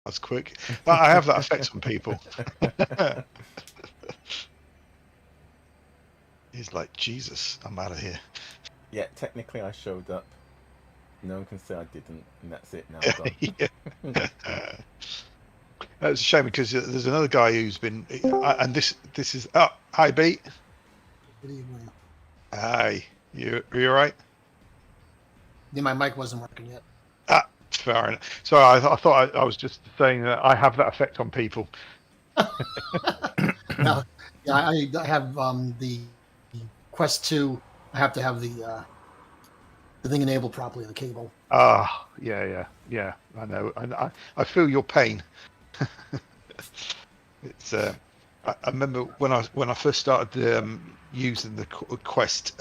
was quick. But I have that effect on people. He's like, Jesus, I'm out of here. Yeah, technically I showed up. No one can say I didn't, and that's it. Now I'm done. It's a shame because there's another guy who's been, and this is. Oh, hi, Beat. Good evening. Hi, you all right? Yeah, my mic wasn't working yet. Ah, fair enough. So I thought I was just saying that I have that effect on people. No, yeah, I have the Quest 2. I have to have the thing enabled properly, the cable. Ah, yeah. I know, and I feel your pain. It's. I remember when I first started using the Quest.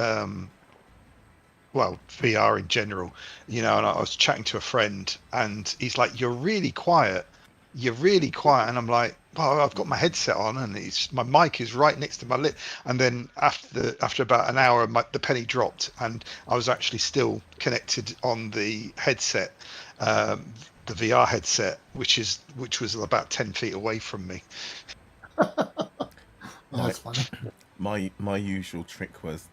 Well, VR in general, and I was chatting to a friend, and he's like, "You're really quiet. You're really quiet," and I'm like, "Well, I've got my headset on, and my mic is right next to my lip." And then after about an hour, the penny dropped, and I was actually still connected on the headset, the VR headset, which was about 10 feet away from me. That's funny. My usual trick was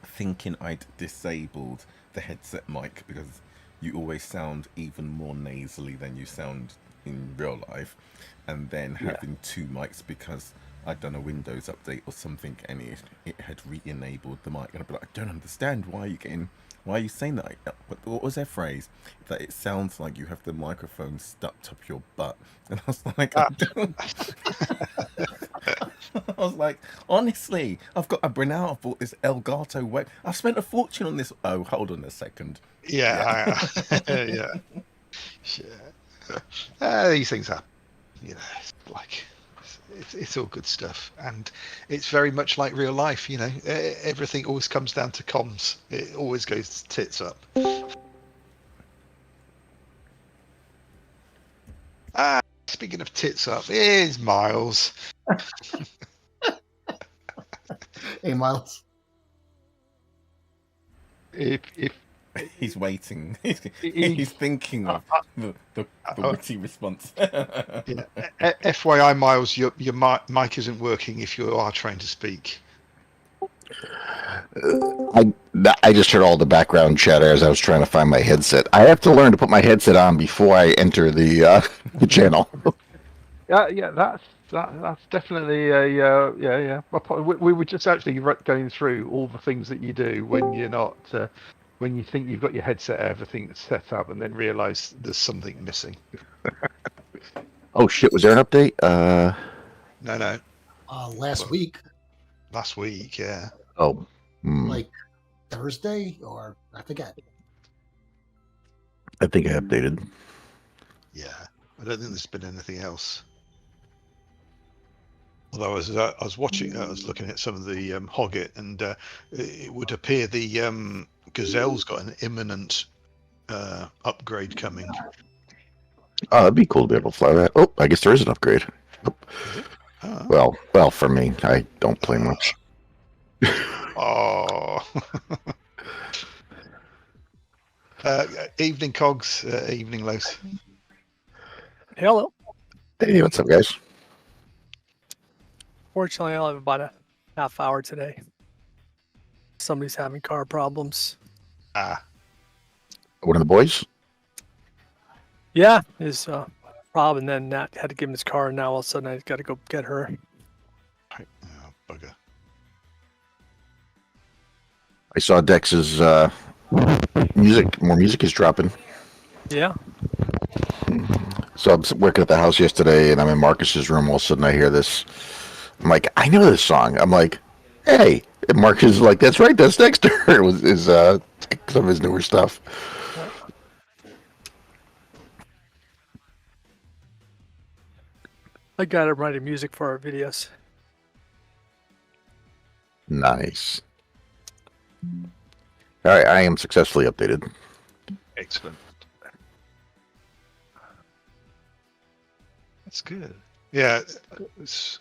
thinking I'd disabled the headset mic because you always sound even more nasally than you sound in real life, and then having two mics because I'd done a Windows update or something and it had re-enabled the mic, and I'd be like, I don't understand, why are you saying that? What was their phrase? That it sounds like you have the microphone stuck up your butt. And I was like, I was like, honestly, I've got a Brunel. I bought this Elgato web. I've spent a fortune on this. Oh, hold on a second. Yeah. These things happen. It's like it's all good stuff, and it's very much like real life. Everything always comes down to comms. It always goes tits up. Speaking of tits up, here's Miles. Hey, Miles. If he's waiting, he's thinking of the witty response. FYI, Miles, your mic isn't working if you are trying to speak. I just heard all the background chatter as I was trying to find my headset. I have to learn to put my headset on before I enter the channel. Yeah, that's definitely yeah. We were just actually going through all the things that you do when you're not, when you think you've got your headset, everything set up, and then realise there's something missing. Oh shit! Was there an update? No. Last week. Last week, yeah. Oh. Like Thursday, or I forget. I think I updated. Yeah, I don't think there's been anything else. Although I was watching, I was looking at some of the Hoggit, and it would appear the Gazelle's got an imminent upgrade coming. Oh, that'd be cool to be able to fly that. Oh, I guess there is an upgrade. Oh. Well, for me, I don't play much. Oh. Evening, Cogs. Evening, Los. Hello. Hey, what's up, guys? Fortunately, I'll have about a half hour today. Somebody's having car problems. One of the boys? Yeah, his Rob, and then Nat had to give him his car, and now all of a sudden I got to go get her. Oh, bugger. I saw Dex's more music is dropping. Yeah. So I'm working at the house yesterday, and I'm in Marcus's room. All of a sudden, I hear this. I'm like, I know this song. I'm like, hey. And Marcus is like, that's right, that's Dexter. It was some of his newer stuff. I got him writing music for our videos. Nice. All right, I am successfully updated. Excellent. That's good. Yeah, it's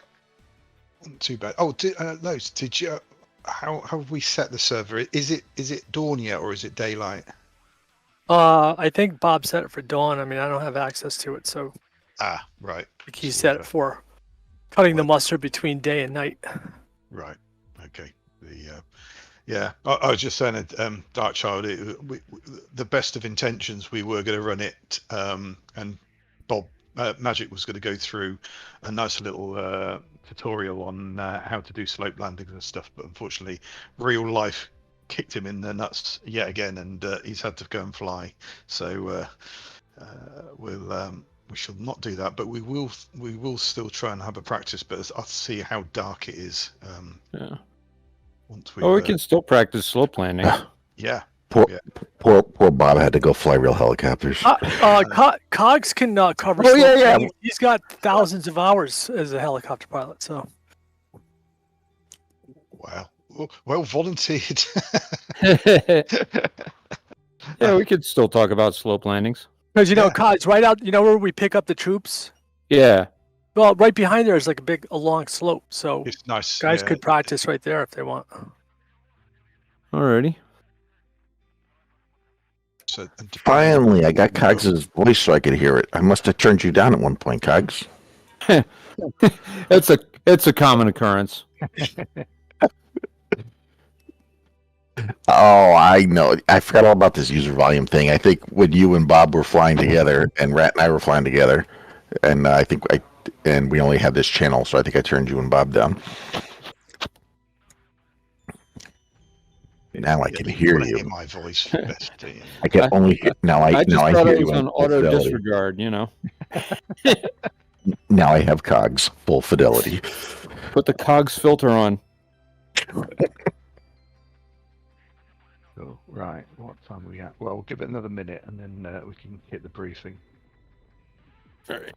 not too bad. Oh, Los, did you? How have we set the server? Is it dawn yet, or is it daylight? I think Bob set it for dawn. I mean, I don't have access to it, so Ah, right. I think he So set it for cutting the What? mustard between day and night. Right. Okay. Yeah, I was just saying that Dark Child, the best of intentions, we were going to run it, and Bob Magic was going to go through a nice little tutorial on how to do slope landings and stuff, but unfortunately, real life kicked him in the nuts yet again, and he's had to go and fly. So we shall not do that, but we will still try and have a practice. But I'll see how dark it is. Yeah. Once we Oh, we can still practice slope landing. yeah. Poor, Yeah. poor Bob had to go fly real helicopters. Cogs can cover. Oh, yeah, slope yeah. landing. He's got thousands of hours as a helicopter pilot, so. Wow. Well volunteered. Yeah, we could still talk about slope landings. Because Yeah. Cogs right out. You know where we pick up the troops? Yeah. Well, right behind there is like a long slope, so It's nice. guys yeah. could practice right there if they want. Alrighty. So, and depending- Finally, I got Cogs's voice so I could hear it. I must have turned you down at one point, Cogs. It's a common occurrence. Oh, I know. I forgot all about this user volume thing. I think when you and Bob were flying together, and Rat and I were flying together, and and we only had this channel, so I think I turned you and Bob down. Now I can you hear wanna you. hear my voice best. I can only now. I just thought hear it you was in on full auto fidelity. disregard, Now I have Cogs full fidelity. Put the cogs filter on. So, right, what time are we at? Well, we'll give it another minute, and then we can hit the briefing. All right.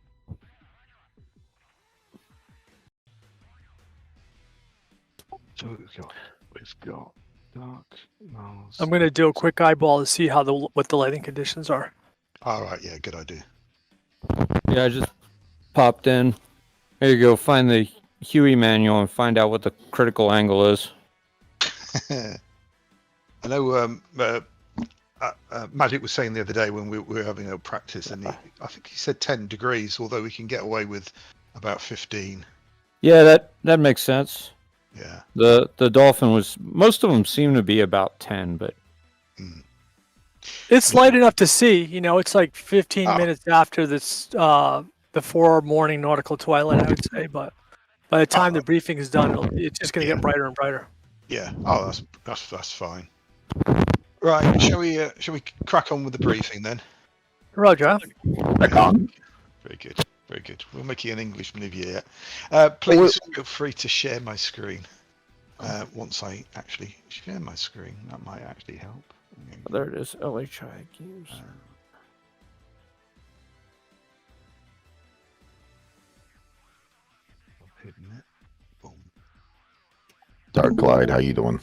So we've got dark Mars. I'm going to do a quick eyeball to see what the lighting conditions are. All right, yeah, good idea. Yeah, I just popped in. There you go. Find the Huey manual and find out what the critical angle is. I know Magic was saying the other day when we were having a practice, and I think he said 10 degrees, although we can get away with about 15. Yeah, that makes sense. Yeah. The Dolphin was, most of them seem to be about 10, but It's light enough to see. It's like 15 Oh. minutes after this, before morning nautical twilight, I would say. But by the time the briefing is done, it's just going to get brighter and brighter. Yeah. Oh, that's fine. Right. Shall we crack on with the briefing then? Roger. Back on. Very good. Very good. We'll make you an Englishman of you yet. Please feel free to share my screen. Once I actually share my screen, that might actually help. there it is. LHI games. Hidden it. Boom. Dark Glide, how you doing?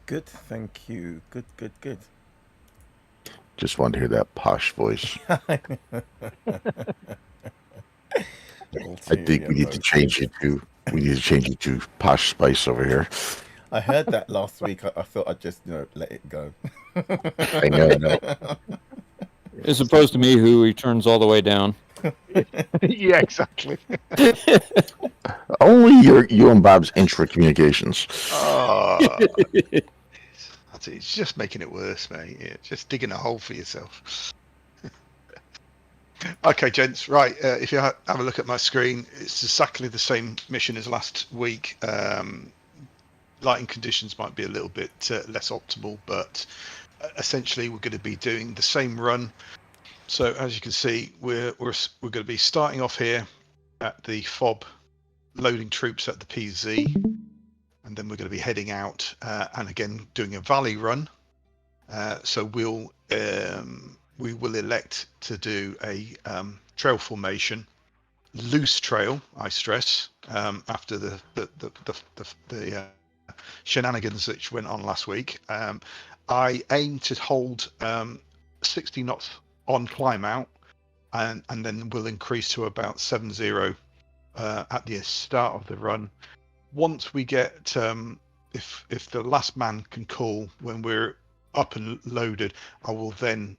Good, thank you. Good. Just wanted to hear that posh voice. I think we need to change it to Posh Spice over here. I heard that last week. I thought I'd just let it go. I know. As opposed to me, who he turns all the way down. Yeah, exactly. Only you and Bob's intra communications. It's just making it worse, mate. Yeah, just digging a hole for yourself. Okay, gents. Right, if you have a look at my screen, it's exactly the same mission as last week. Lighting conditions might be a little bit less optimal, but essentially we're going to be doing the same run. So as you can see, we're going to be starting off here at the FOB, loading troops at the PZ, and then we're going to be heading out and again doing a valley run. So we will elect to do a trail formation, loose trail, I stress, after the shenanigans which went on last week. I aim to hold 60 knots on climb out, and then we'll increase to about 70 at the start of the run. Once we get if the last man can call when we're up and loaded, I will then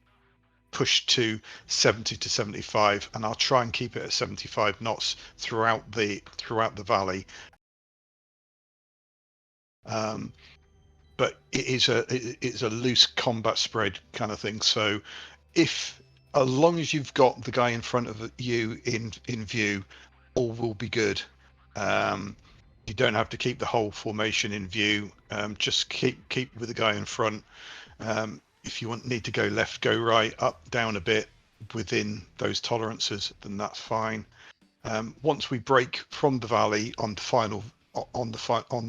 push to 70 to 75, and I'll try and keep it at 75 knots throughout the valley. But it's a loose combat spread kind of thing. So as long as you've got the guy in front of you in view, all will be good. You don't have to keep the whole formation in view. Just keep with the guy in front. If you need to go left, go right, up, down a bit within those tolerances, then that's fine. Once we break from the valley on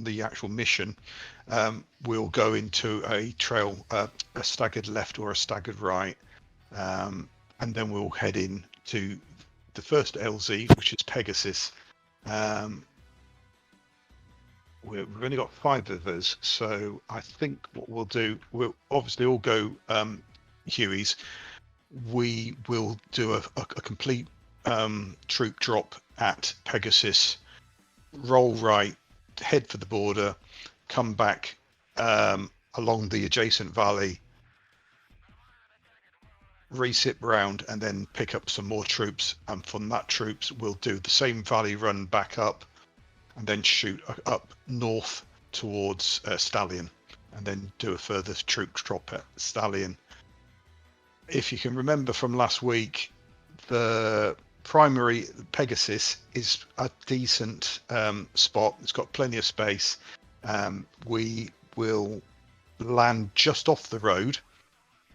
the actual mission, we'll go into a trail, a staggered left or a staggered right, and then we'll head in to the first LZ, which is Pegasus. We've only got 5 of us, so I think what we'll do, we'll obviously all go Hueys. We will do a complete troop drop at Pegasus, roll right, head for the border, come back along the adjacent valley, resip round, and then pick up some more troops. And from that troops, we'll do the same valley run back up, and then shoot up north towards Stallion, and then do a further troop drop at Stallion. If you can remember from last week, the primary Pegasus is a decent spot. It's got plenty of space. We will land just off the road.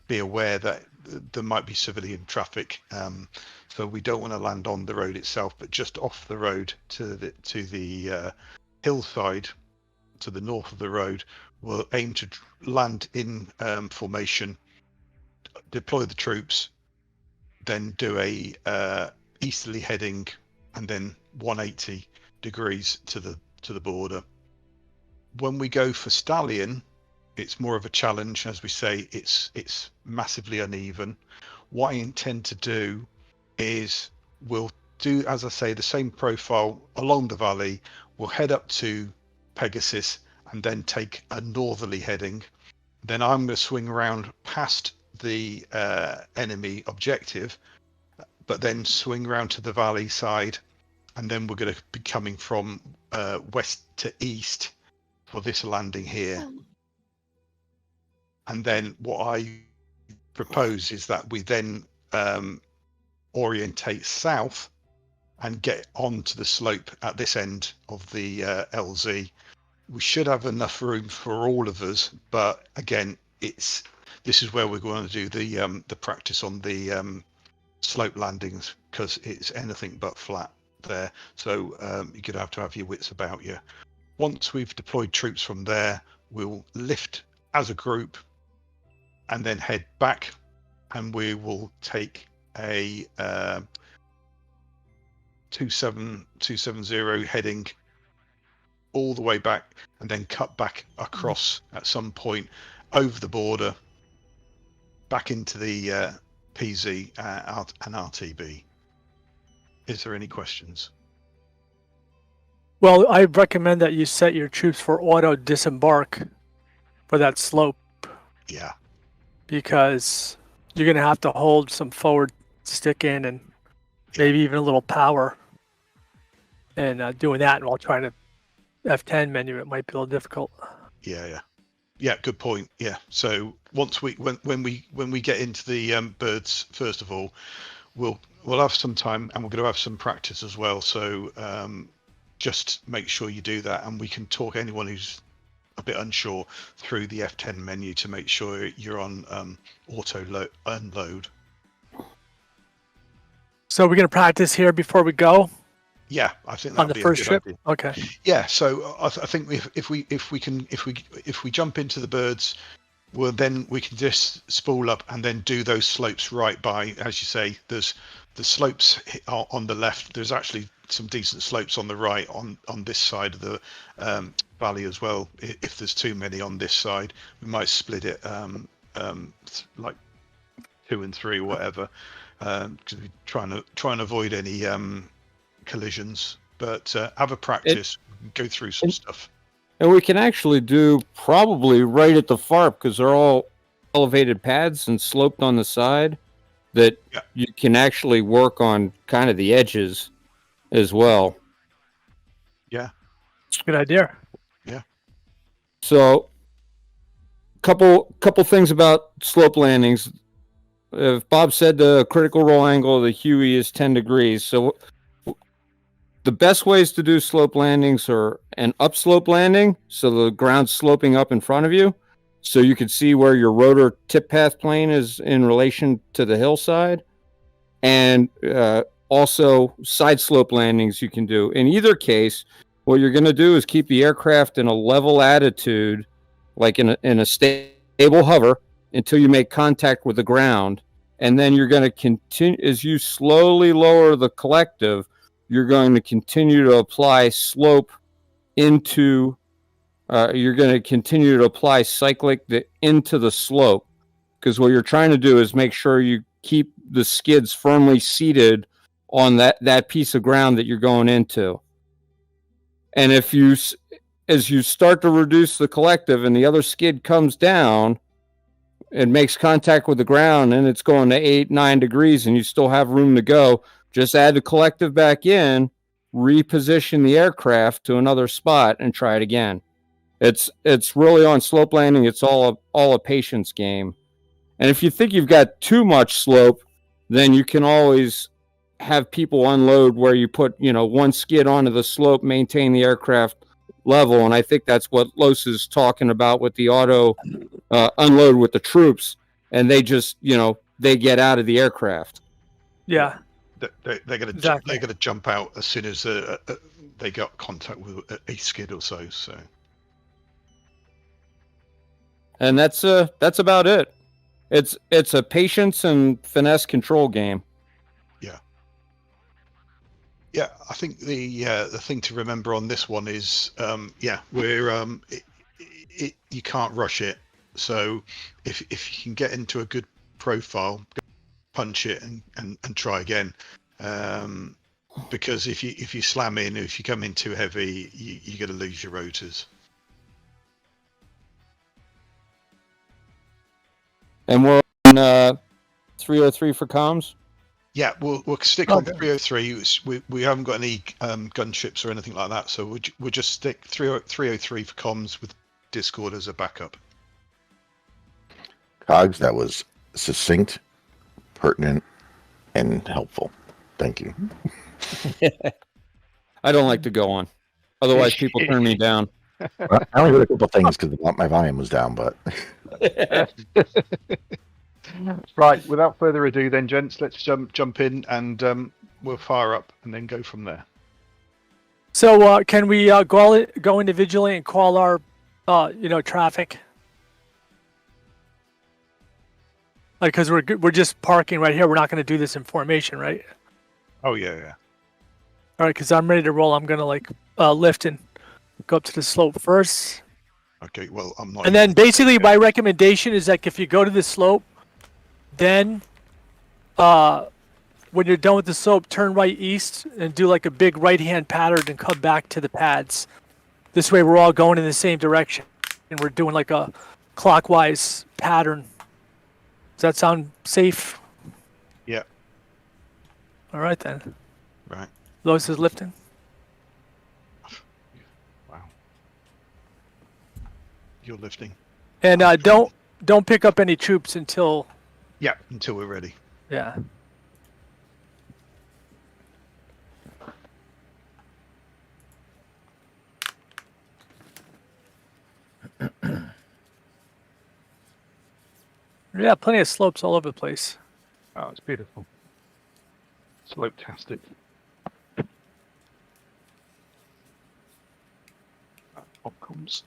Be aware that there might be civilian traffic, so we don't want to land on the road itself, but just off the road to the hillside to the north of the road. We'll aim to land in formation, deploy the troops, then do a easterly heading, and then 180 degrees to the border. When we go for Stallion, it's more of a challenge. As we say, it's massively uneven. What I intend to do is we'll do, as I say, the same profile along the valley. We'll head up to Pegasus and then take a northerly heading. Then I'm going to swing around past the enemy objective, but then swing around to the valley side, and then we're going to be coming from west to east for this landing here. And then what I propose is that we then orientate south and get onto the slope at this end of the LZ. We should have enough room for all of us, but again, this is where we're going to do the practice on the slope landings, because it's anything but flat there. So you're going to have your wits about you. Once we've deployed troops from there, we'll lift as a group and then head back, and we will take a 270 heading all the way back, and then cut back across at some point over the border back into the PZ and RTB. Is there any questions? Well, I recommend that you set your troops for auto disembark for that slope. Yeah. Because you're going to have to hold some forward stick in and maybe even a little power. And doing that while trying to F10 menu, it might be a little difficult. Yeah. Good point. Yeah. So once when we get into the birds, first of all, we'll have some time, and we're going to have some practice as well. So just make sure you do that, and we can talk anyone who's a bit unsure through the F10 menu to make sure you're on auto unload. So we're going to practice here before we go. Yeah, I think on that'd the be first a good trip. idea. Okay. Yeah, so I think if we jump into the birds, well, then we can just spool up and then do those slopes right by. As you say, there's the slopes on the left. There's actually some decent slopes on the right on this side of the valley as well. If there's too many on this side, we might split it like 2 and 3 or whatever, because we try and avoid any collisions. But have a practice, go through some stuff. And we can actually do probably right at the FARP, because they're all elevated pads and sloped on the side, that Yeah. you can actually work on kind of the edges as well. Yeah. Good idea. So, couple things about slope landings. If Bob said the critical roll angle of the Huey is 10 degrees, so the best ways to do slope landings are an upslope landing, so the ground's sloping up in front of you, so you can see where your rotor tip path plane is in relation to the hillside, and also side slope landings you can do. In either case, what you're going to do is keep the aircraft in a level attitude, like in a stable hover, until you make contact with the ground, and then you're going to continue as you slowly lower the collective. You're going to continue to apply slope into. You're going to continue to apply cyclic into the slope, because what you're trying to do is make sure you keep the skids firmly seated on that piece of ground that you're going into. And if you, as you start to reduce the collective and the other skid comes down, it makes contact with the ground and it's going to 8-9 degrees and you still have room to go, just add the collective back in, reposition the aircraft to another spot and try it again. It's really on slope landing. It's all a patience game. And if you think you've got too much slope, then you can always have people unload where you put, one skid onto the slope, maintain the aircraft level. And I think that's what Los is talking about with the auto unload with the troops. And they just, they get out of the aircraft. Yeah. They're going Exactly. to jump out as soon as they got contact with a skid or so. So. And that's about it. It's a patience and finesse control game. Yeah, I think the thing to remember on this one is, we're you can't rush it. So if you can get into a good profile, punch it and try again. Because if you slam in, if you come in too heavy, you're going to lose your rotors. And we're on 303 for comms. Yeah, we'll stick on 303. We haven't got any gunships or anything like that, so we'll just stick 303 for comms with Discord as a backup. Cogs, that was succinct, pertinent, and helpful. Thank you. I don't like to go on. Otherwise, people turn me down. Well, I only heard a couple things because my volume was down, but Right, without further ado then, gents, let's jump in and we'll fire up and then go from there. So can we go individually and call our, traffic? Like, because we're just parking right here. We're not going to do this in formation, right? Oh, yeah. All right, because I'm ready to roll. I'm going to lift and go up to the slope first. Okay, well, I'm not... And then basically my recommendation is like if you go to the slope, then when you're done with the slope, turn right east and do like a big right-hand pattern and come back to the pads. This way we're all going in the same direction and we're doing like a clockwise pattern. Does that sound safe? Yeah. All right then. Right. Lois is lifting. Wow. You're lifting. And don't pick up any troops until... Yeah, until we're ready. Yeah. Yeah, plenty of slopes all over the place. Oh, it's beautiful. Slope-tastic. Popcorns.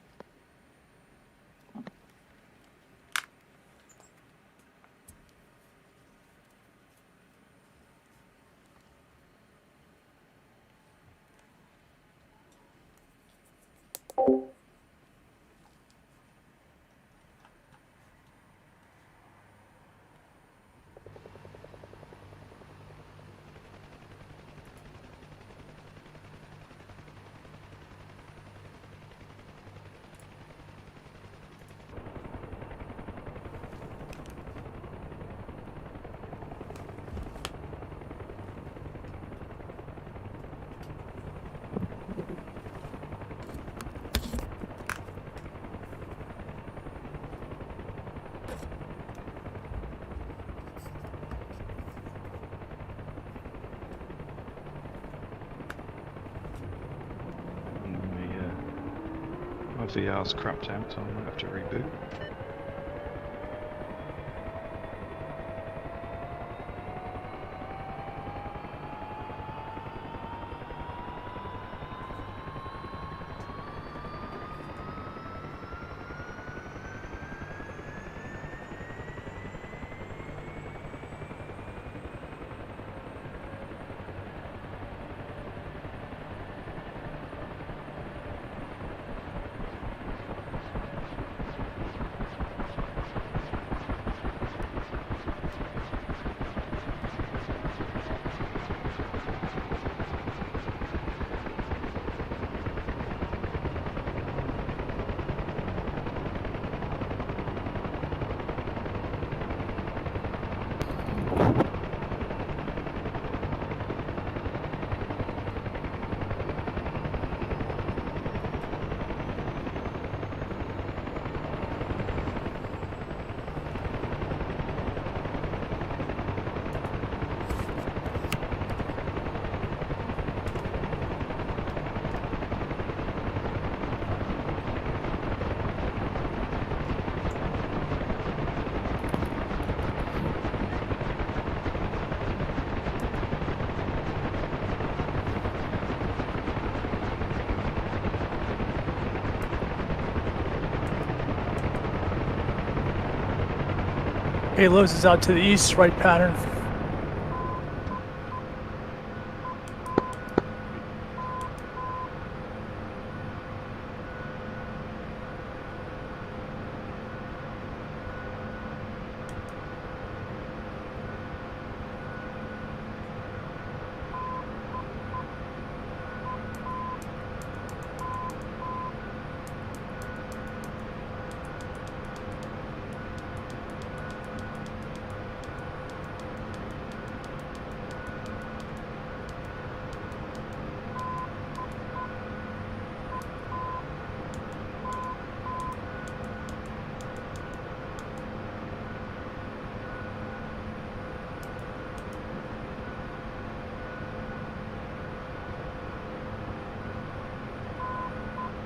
My VR's crapped out, so I might have to reboot. Halos is out to the east, right pattern.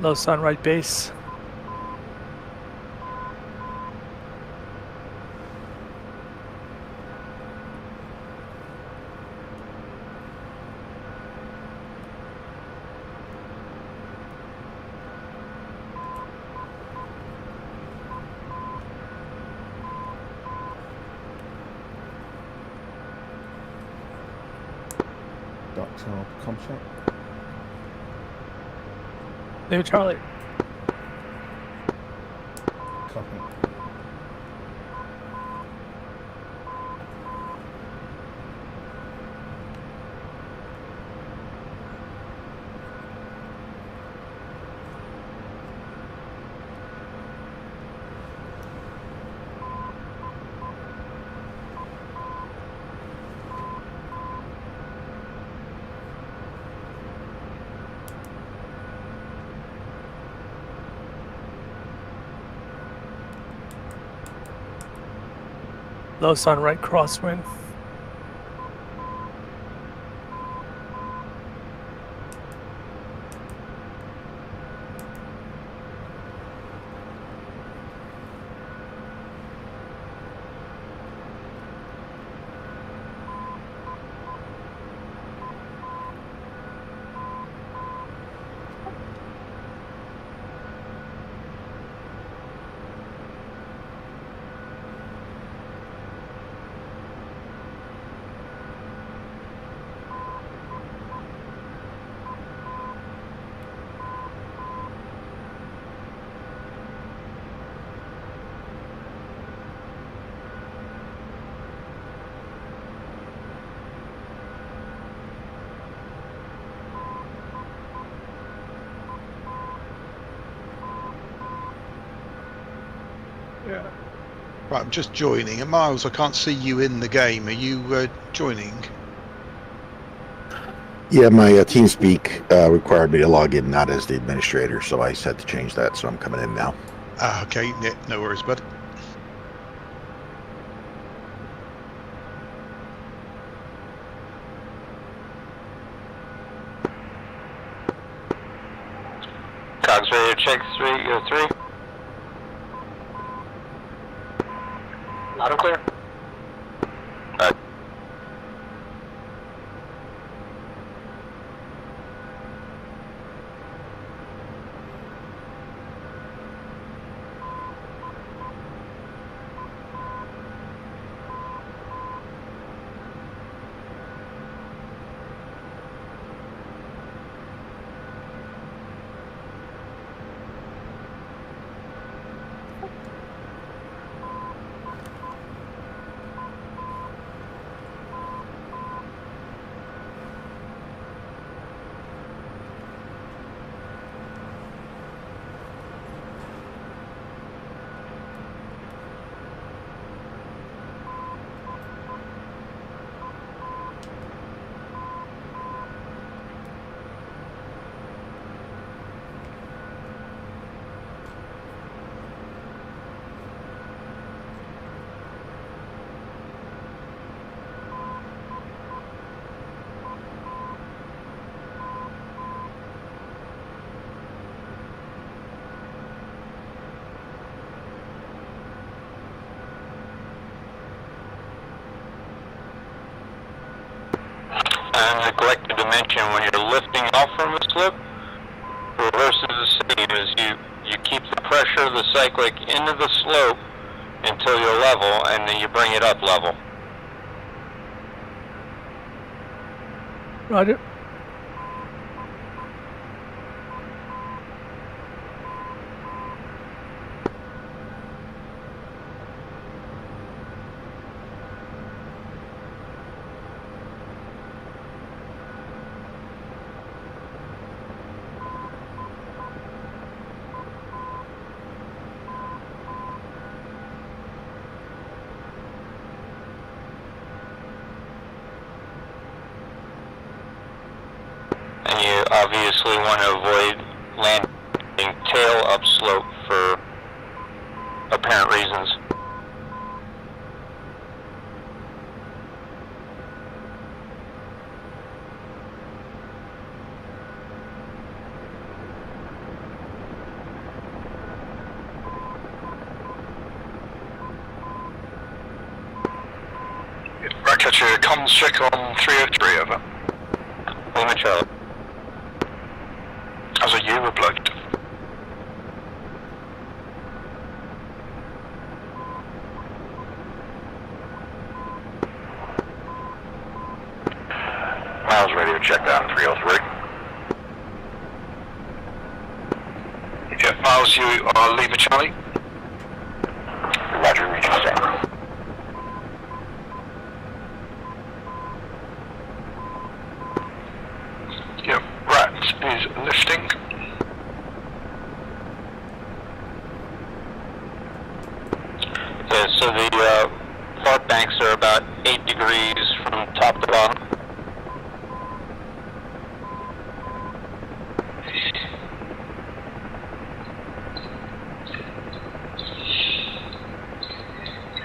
Low sun, right base. Dark Child, com check. Name Charlie. Copy. Low sun, right crosswind. Yeah. Right, I'm just joining. And Miles, I can't see you in the game. Are you joining? Yeah, my TeamSpeak required me to log in not as the administrator, so I had to change that. So I'm coming in now. Ah, okay. Yeah, no worries, bud. Cogs radio check 303. Loud and clear. I neglected to mention when you're lifting off from a slip, reverse is the same as you keep the pressure of the cyclic into the slope until you're level, and then you bring it up level. Roger. And you obviously want to avoid landing tail upslope for apparent reasons. Ratcatcher, comms check on 303, over. Lima Charlie. As a you replugged. Miles radio check down 303. Yeah, Miles, you are Lima Charlie. Roger, reach the Yep, Rat is lifting. Yeah, so the fart banks are about 8 degrees from top to bottom.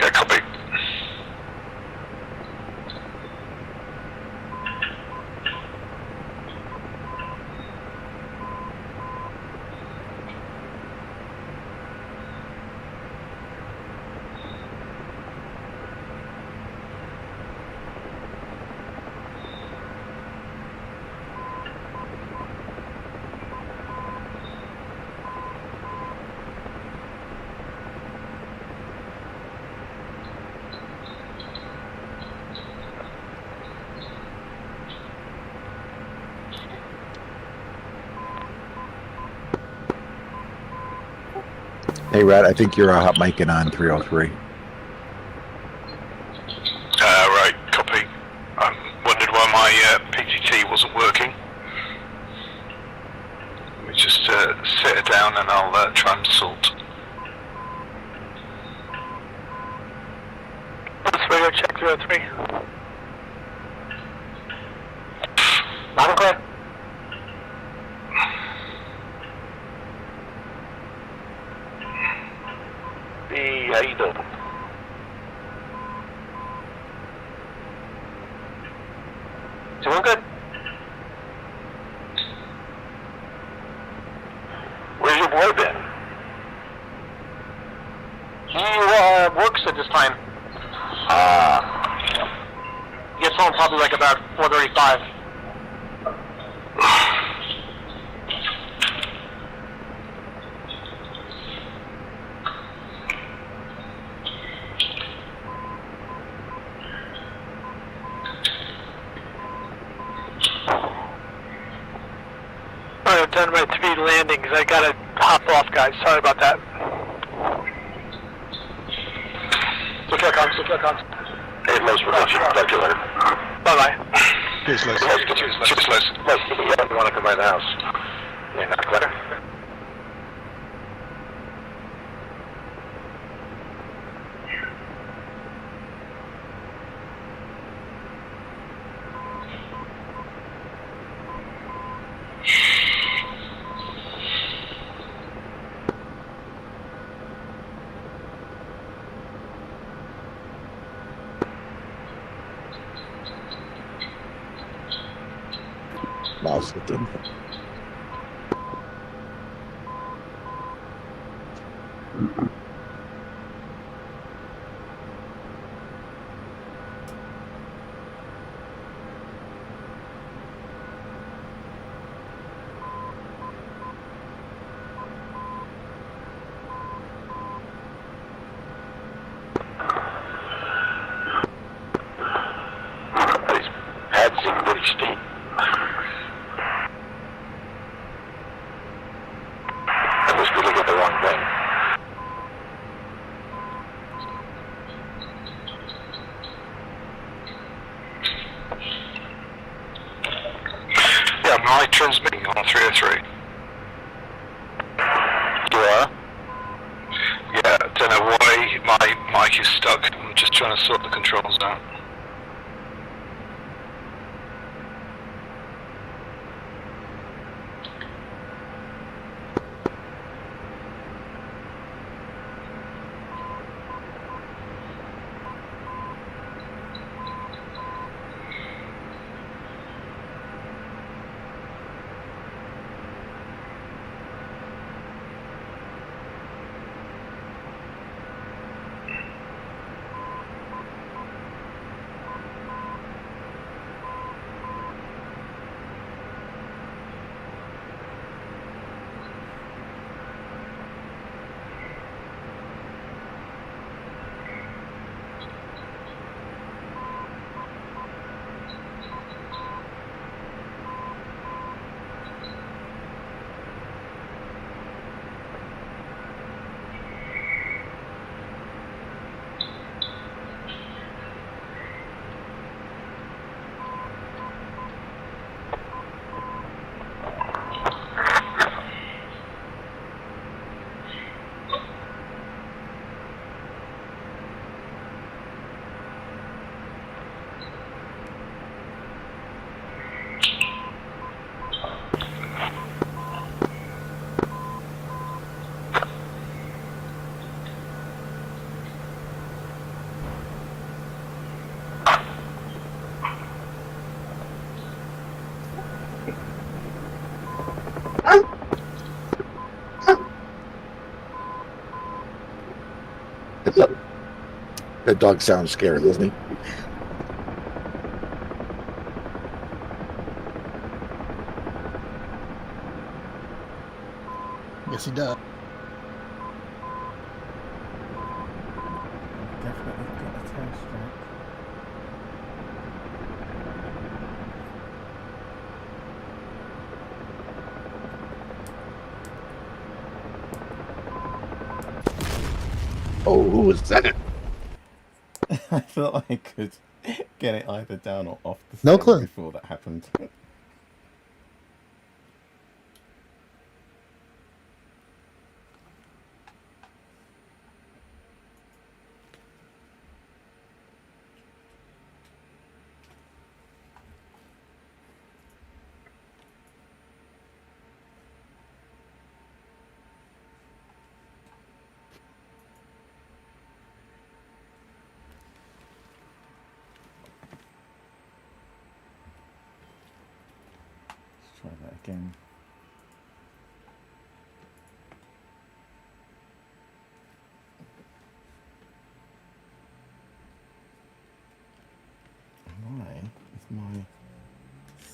Yeah, copy. Hey, Rat, I think you're hot micing on 303. Right, copy. I wondered why my PGT wasn't working. Let me just set it down and I'll try and sort. Radio check 303. Loud and clear. How you doing? Doing good. time. Gets home probably like about 4:35. Alright, I've done my 3 landings. I gotta hop off, guys. Sorry about that. Secure comms. Hey, Lowe's production. Talk to you later. Bye-bye. Cheers, Les. Cheers, Les. Les, you want to come by the house? Yeah, not clear. Mouse with them. These pads seem pretty steep. I must be looking at the wrong thing. Yeah, am I transmitting on 303? You are? Yeah, I don't know why my mic is stuck. I'm just trying to sort the controls out. That dog sounds scary, doesn't he? Yes, he does. Definitely got a tail strap. Oh, who was that? I thought I could get it either down or off the No stand clue. before that happened. Let's try that again.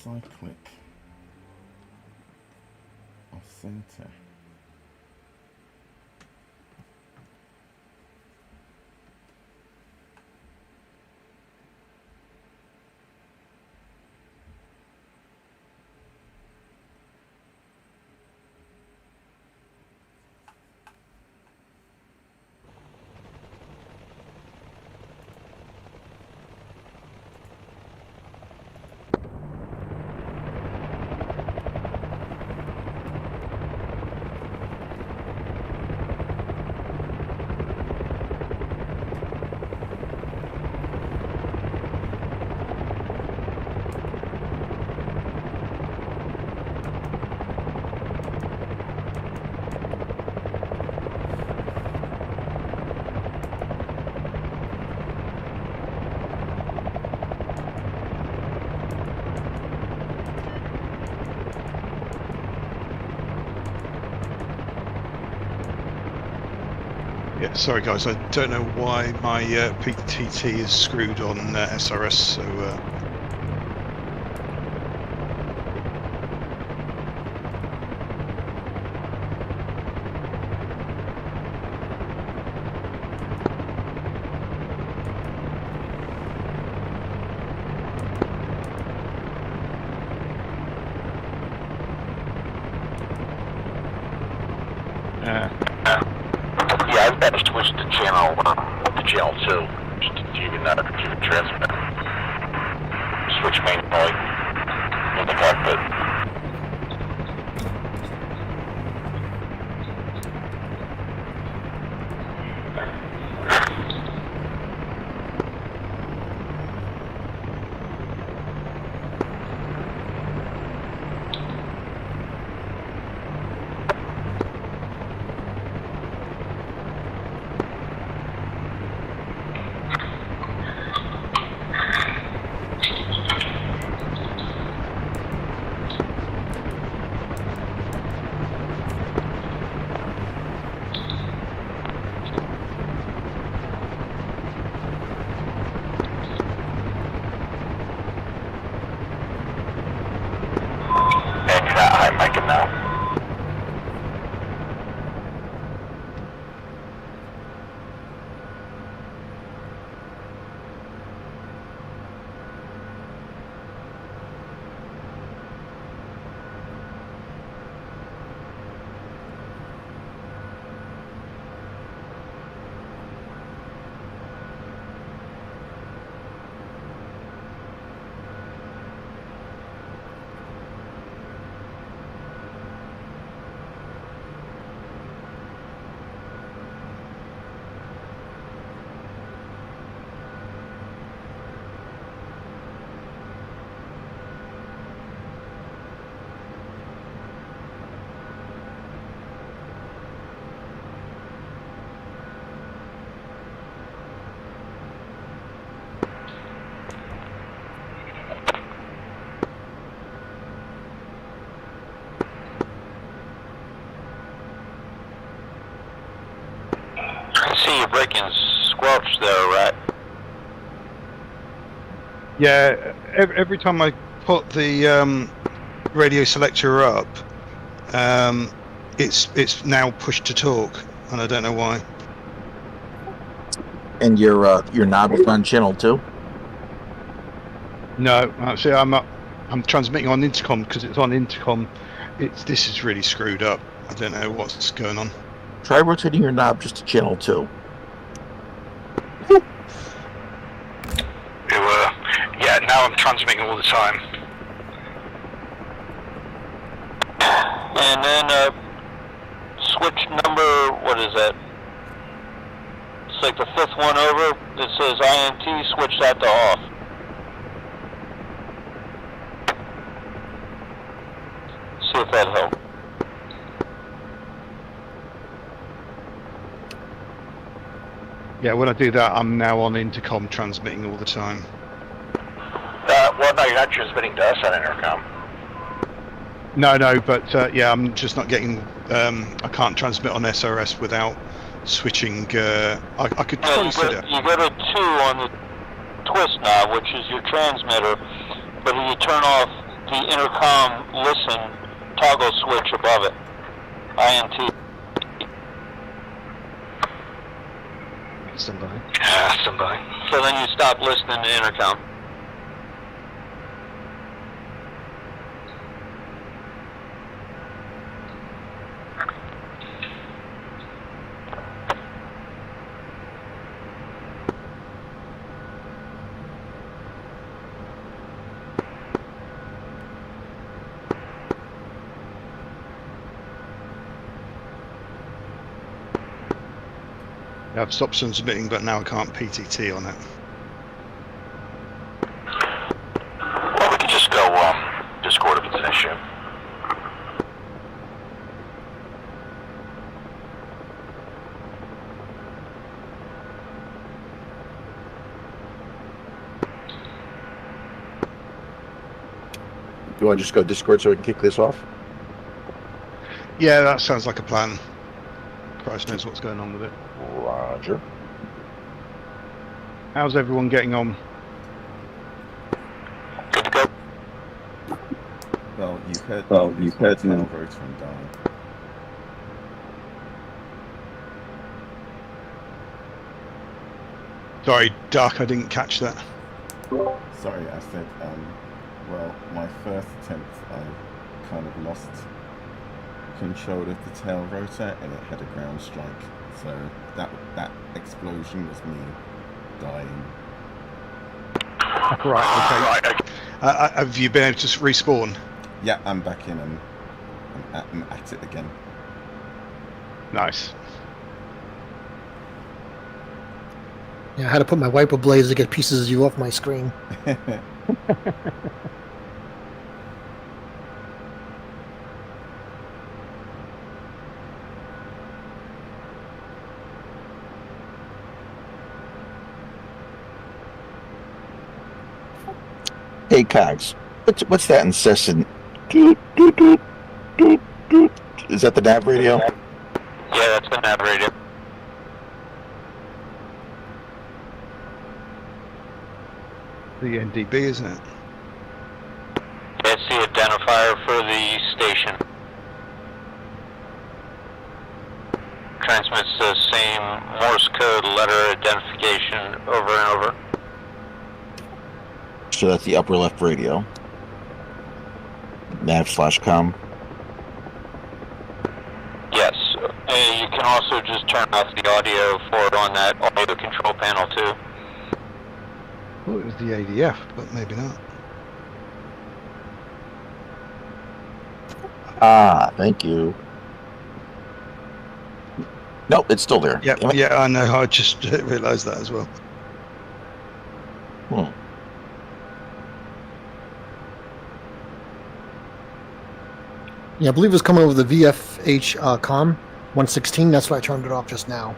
cyclic off center. Yeah, sorry guys, I don't know why my PTT is screwed on SRS, so Yeah, I've got to switch to channel 2, just to even transmit. Switch manually in the cockpit. I'm making now. See you breaking squelch there, right? yeah. Every time I put the radio selector up, it's now pushed to talk, and I don't know why. And your knob is on channel 2? No, actually, I'm transmitting on intercom because it's on intercom. This is really screwed up. I don't know what's going on. Try rotating your knob just to channel 2. Yeah, now I'm transmitting all the time. And then switch number, what is that? It's like the 5th one over. It says INT, switch that to off. See if that helps. Yeah, when I do that, I'm now on intercom transmitting all the time. Well, no, you're not transmitting to us on intercom. No, but yeah, I'm just not getting. I can't transmit on SRS without switching. I could probably sit it. You go to 2 on the twist knob, which is your transmitter, but if you turn off the intercom listen toggle switch above it. INT. Somebody. Yeah, somebody. So then you stop listening to intercom. I've stopped transmitting, but now I can't PTT on it. Well, we can just go Discord if it's an issue. You want to just go Discord so we can kick this off? Yeah, that sounds like a plan. Christ knows what's going on with it. Roger. How's everyone getting on? Good to go. Well, you've heard. now. Tail-Rotor from Darn. Sorry, Dark, I didn't catch that. Sorry, I said. Well, my first attempt, I kind of lost control of the Tail-Rotor, and it had a ground strike. So that explosion was me dying. Right, okay. Have you been able to respawn? Yeah, I'm back in. I'm at it again. Nice. Yeah, I had to put my wiper blades to get pieces of you off my screen. Hey, Cogs, what's that incessant doot, doot, doot, doot, doot? Is that the nav radio? Yeah, that's the nav radio. The NDB, isn't it? It's the identifier for the station. Transmits the same Morse code letter identification over and over. So that's the upper left radio. Nav/com. Yes. You can also just turn off the audio for it on that audio control panel too. Well, it was the ADF, but maybe not. Ah, thank you. Nope, it's still there. Yeah, Damn it. yeah, I know. I just realised that as well. Hmm. Yeah, I believe it was coming over the VFH COM 116. That's why I turned it off just now.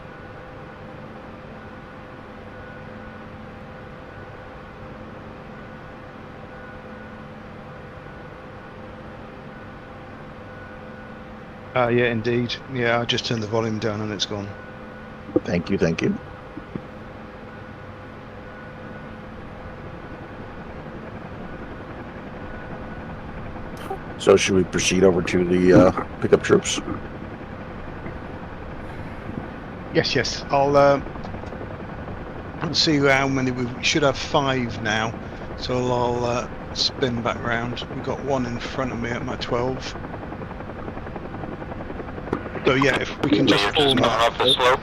Yeah, indeed. Yeah, I just turned the volume down and it's gone. Thank you, thank you. So should we proceed over to the pickup troops? Yes. I'll see how many we should have. 5 now, so I'll spin back round. We've got one in front of me at my 12. So yeah, if we can just You're form just going up. up the slope.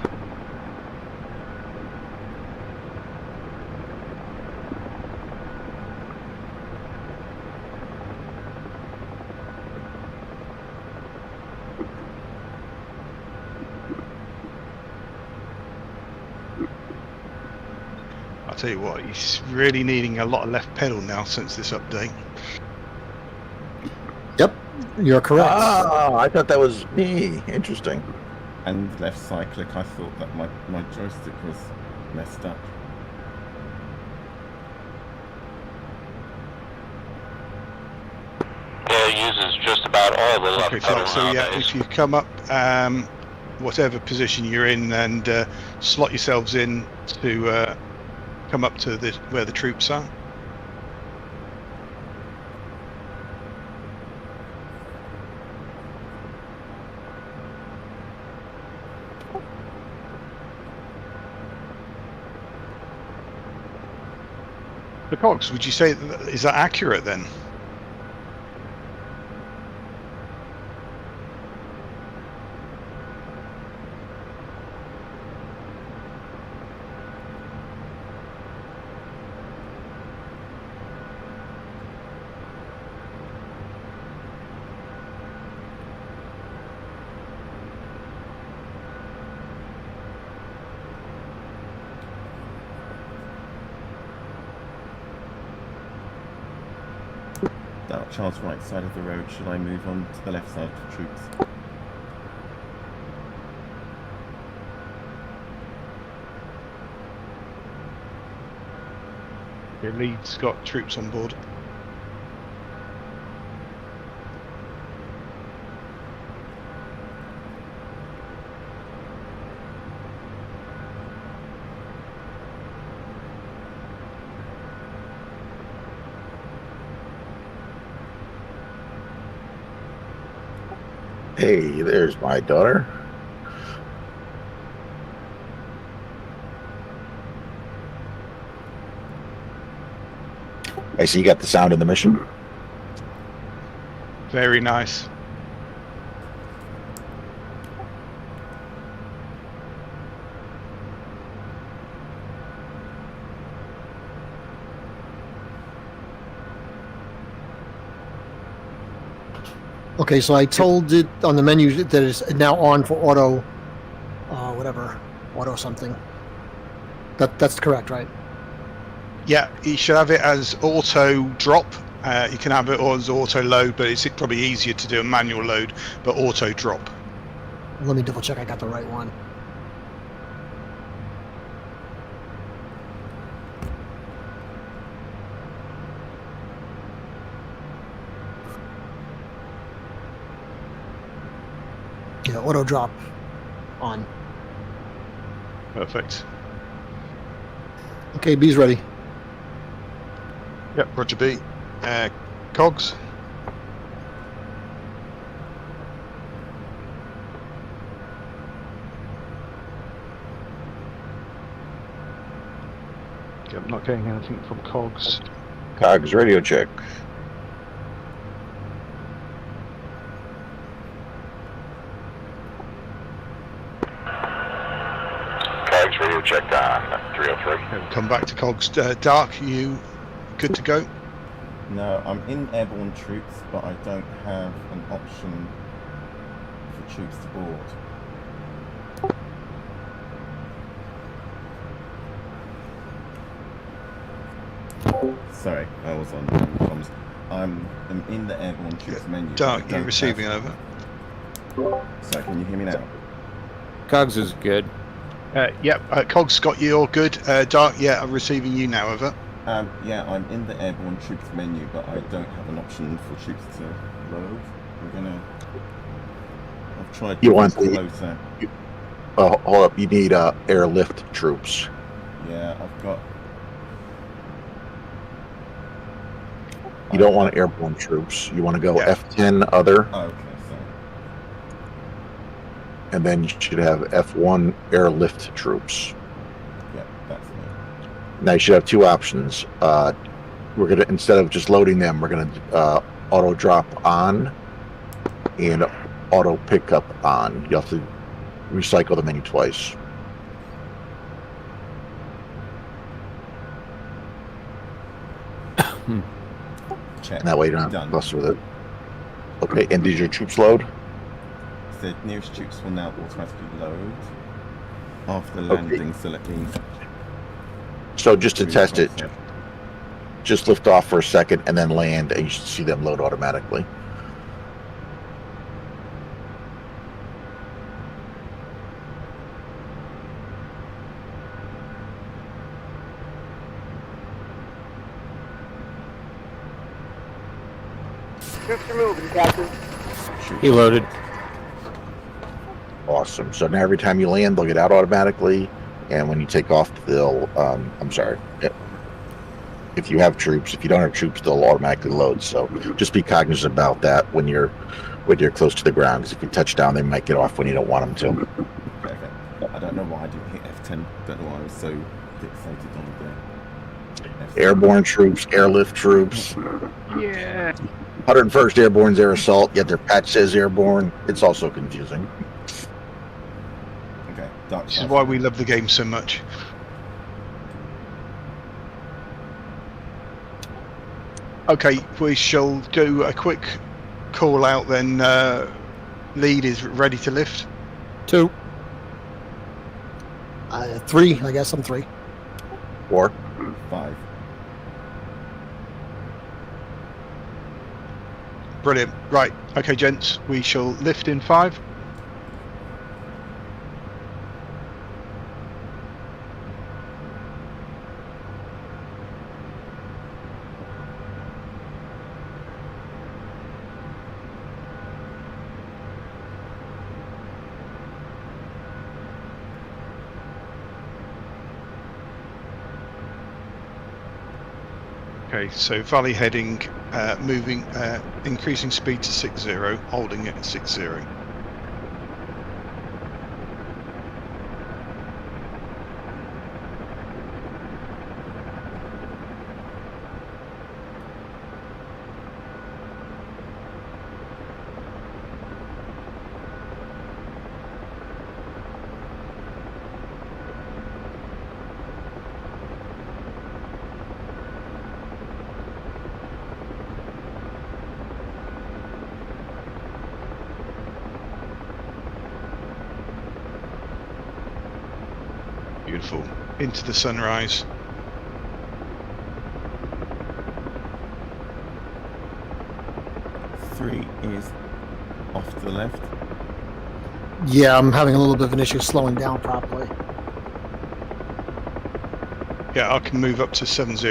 I'll tell you what, he's really needing a lot of left pedal now since this update. Yep, you're correct. Ah, I thought that was me. Interesting. And left cyclic, I thought that my joystick was messed up. Yeah, it uses just about all the left Okay, pedal so yeah, nowadays. if you come up, whatever position you're in, and slot yourselves in to come up to where the troops are. The Cogs, would you say is that accurate then? Dark Charles right side of the road. Should I move on to the left side for troops? Your lead's got troops on board. Hey, there's my daughter. I see you got the sound in the mission. Very nice. Okay, so I told it on the menu that it's now on for auto, whatever, auto something. That's correct, right? Yeah, you should have it as auto drop. You can have it as auto load, but it's probably easier to do a manual load, but auto drop. Let me double check I got the right one. Yeah, auto drop on. Perfect. Okay, B's ready. Yep, Roger B. Cogs. Okay, I'm not getting anything from Cogs. Cogs radio check. Cogs radio check on 303. Come back to Cogs. Dark, you good to go? No, I'm in airborne troops, but I don't have an option for troops to board. Sorry, I was on comms. I'm in the airborne troops menu. Dark, you receiving over? Sorry, can you hear me now? Cogs is good. Yep, Cogs got you all good. Dark, yeah, I'm receiving you now, over. Yeah, I'm in the airborne troops menu, but I don't have an option for troops to load. I've tried You want closer. hold up. You need airlift troops. Yeah, I've got. You don't want airborne troops. You want to go Yeah. F10 other, Oh, okay, sorry. and then you should have F1 airlift troops. Yeah, that's me. Now you should have two options. We're gonna, instead of just loading them, we're gonna auto drop on and auto pickup on. You have to recycle the menu twice. Check. And that way you don't have to Done. fuss with it. Okay, and did your troops load? The nearest troops will now automatically load. After landing, select me. So just to test it, just lift off for a second and then land, and you should see them load automatically. Troops are moving, Captain. He loaded. Awesome. So now every time you land, they'll get out automatically, and when you take off, they'll. I'm sorry. If you have troops, if you don't have troops, they'll automatically load. So just be cognizant about that when you're close to the ground. Because if you touch down, they might get off when you don't want them to. Okay. I don't know why I didn't hit F10. Don't know why I was so fixated on the F10. airborne troops, airlift troops. Yeah. 101st Airborne's air assault, yet their patch says airborne. It's also confusing. Okay, dark This is side why for we me. love the game so much. Okay, we shall do a quick call out then. Lead is ready to lift. 2. 3, I guess I'm 3. 4. 5. Brilliant. Right. Okay, gents, we shall lift in 5. Okay, so valley heading, moving, increasing speed to 60, holding it at 60. Beautiful. Into the sunrise. Three is off to the left. Yeah, I'm having a little bit of an issue slowing down properly. Yeah, I can move up to 70.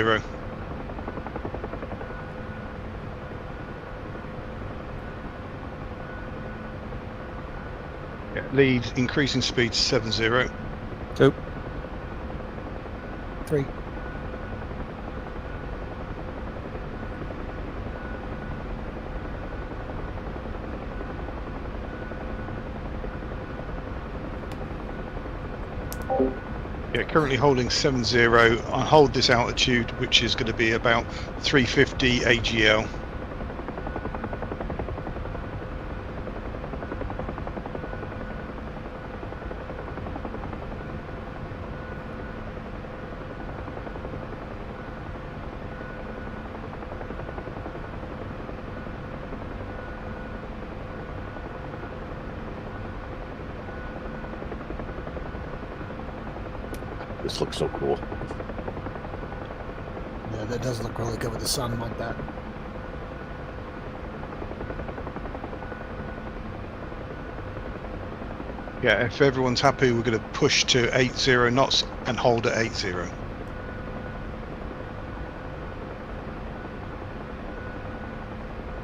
Yeah, lead, increasing speed to 70. 2. 3. Yeah, currently holding 70. I hold this altitude, which is going to be about 350 AGL. This looks so cool. Yeah, that does look really good with the sun like that. Yeah, if everyone's happy, we're going to push to 80 knots and hold at 80.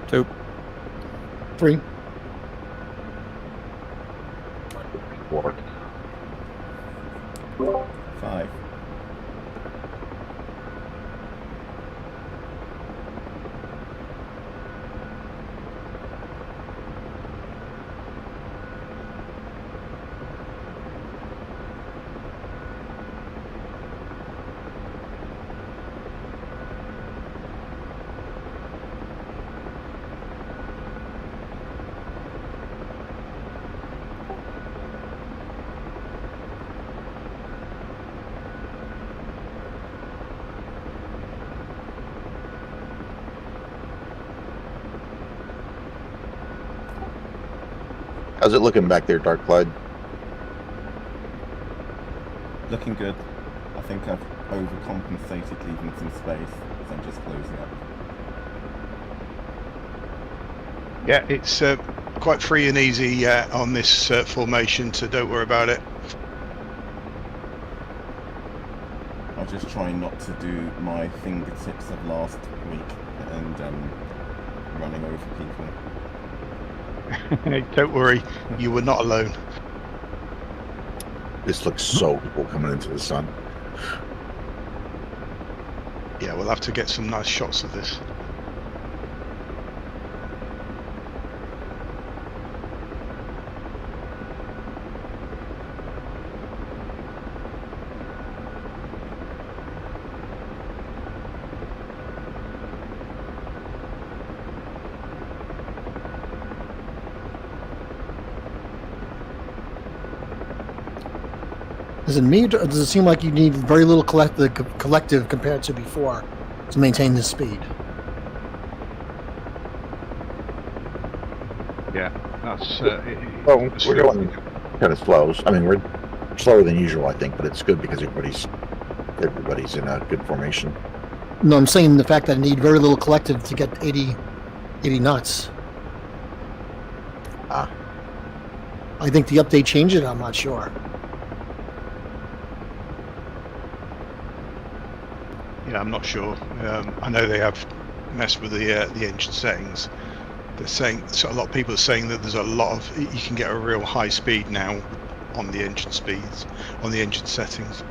2. 3. 4. 5. How's it looking back there, Dark Clyde? Looking good. I think I've overcompensated leaving some space, so I'm just closing up. Yeah, it's quite free and easy on this formation, so don't worry about it. I'll just try not to do my fingertips of last week and running over people. Don't worry, you were not alone. This looks so cool coming into the sun. Yeah, we'll have to get some nice shots of this. Is it me, or does it seem like you need very little collective compared to before to maintain this speed? Yeah, that's. Well, we're going kind of slow. I mean, we're slower than usual, I think, but it's good because everybody's in a good formation. No, I'm saying the fact that I need very little collective to get 80 knots. Ah. I think the update changed it. I'm not sure. Yeah, I'm not sure. I know they have messed with the engine settings. They're saying, so a lot of people are saying that there's a lot of, you can get a real high speed now on the engine speeds, on the engine settings.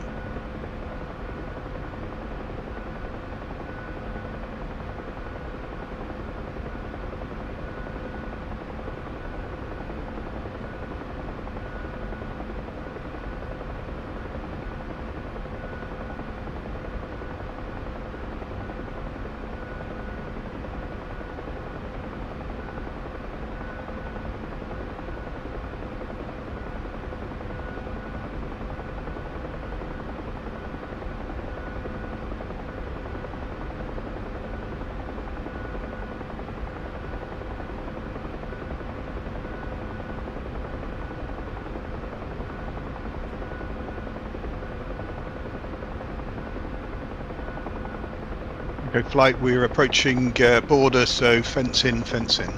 Okay, flight, we're approaching border, so fence in, fence in.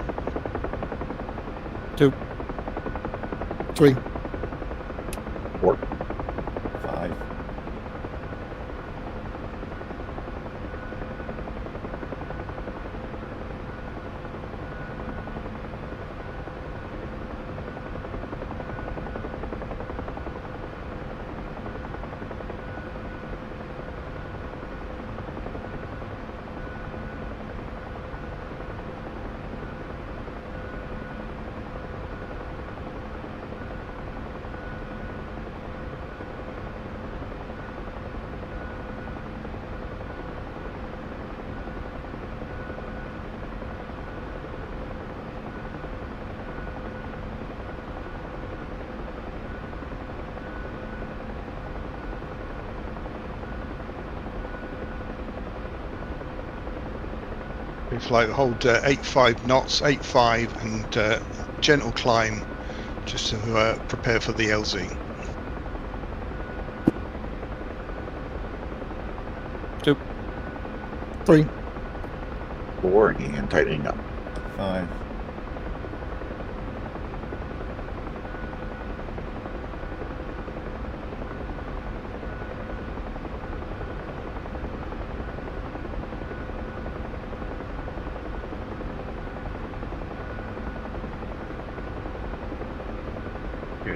2, 3, 4, 5. Flight, hold 8.5 knots, 8.5, and gentle climb, just to prepare for the LZ. 2, 3, 4, and tightening up. 5.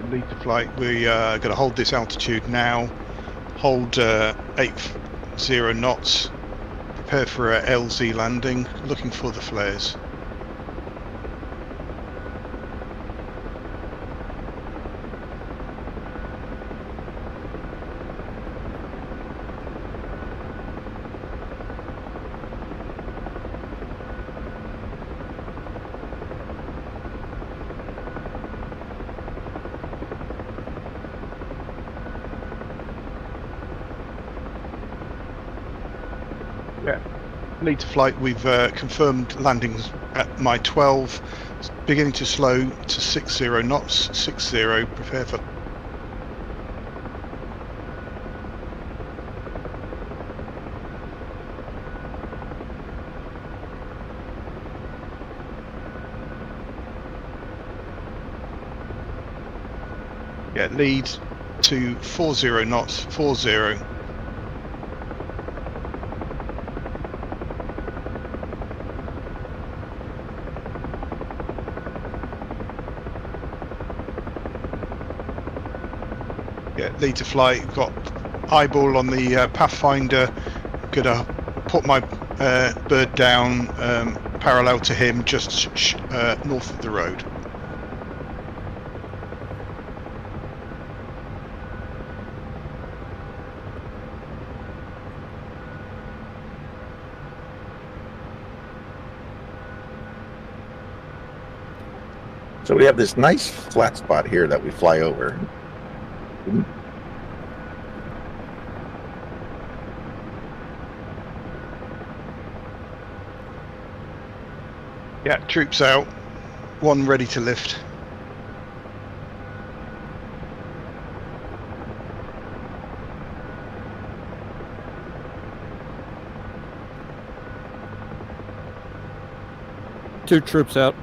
Lead to flight, we are going to hold this altitude now, hold 80 knots, prepare for a LZ landing, looking for the flares. Lead to flight, we've confirmed landings at my 12, beginning to slow to 60 knots, 60, prepare for... Yeah, lead to 40 knots, 40. Yeah, lead to flight, got eyeball on the Pathfinder, gonna put my bird down parallel to him, just north of the road. So we have this nice flat spot here that we fly over. Yeah, troops out. One ready to lift. Two troops out.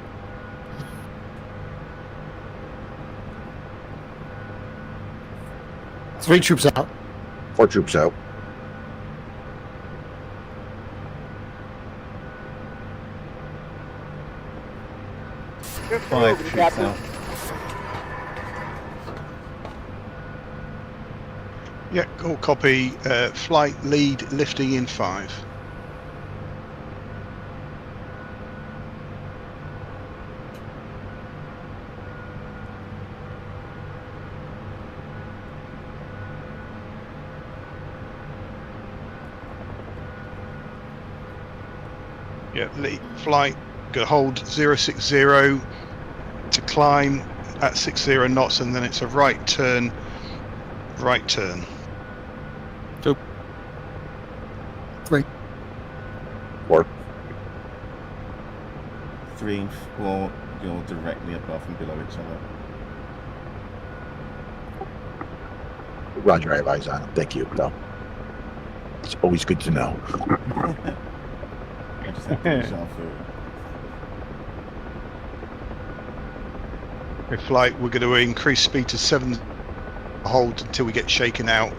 Three troops out. 4 troops out. Troops are 5 moving, troops Captain. out. Yeah, all copy. Flight lead lifting in 5. Yeah, lead, flight, go hold 060 to climb at 60 knots, and then it's a right turn. Right turn. Two. 3. 4. 3 and 4, you're directly above and below each other. Roger, I have eyes on him. Thank you. No. It's always good to know. I just have to shuffle through. Okay, flight, we're going to increase speed to 7. Hold until we get shaken out.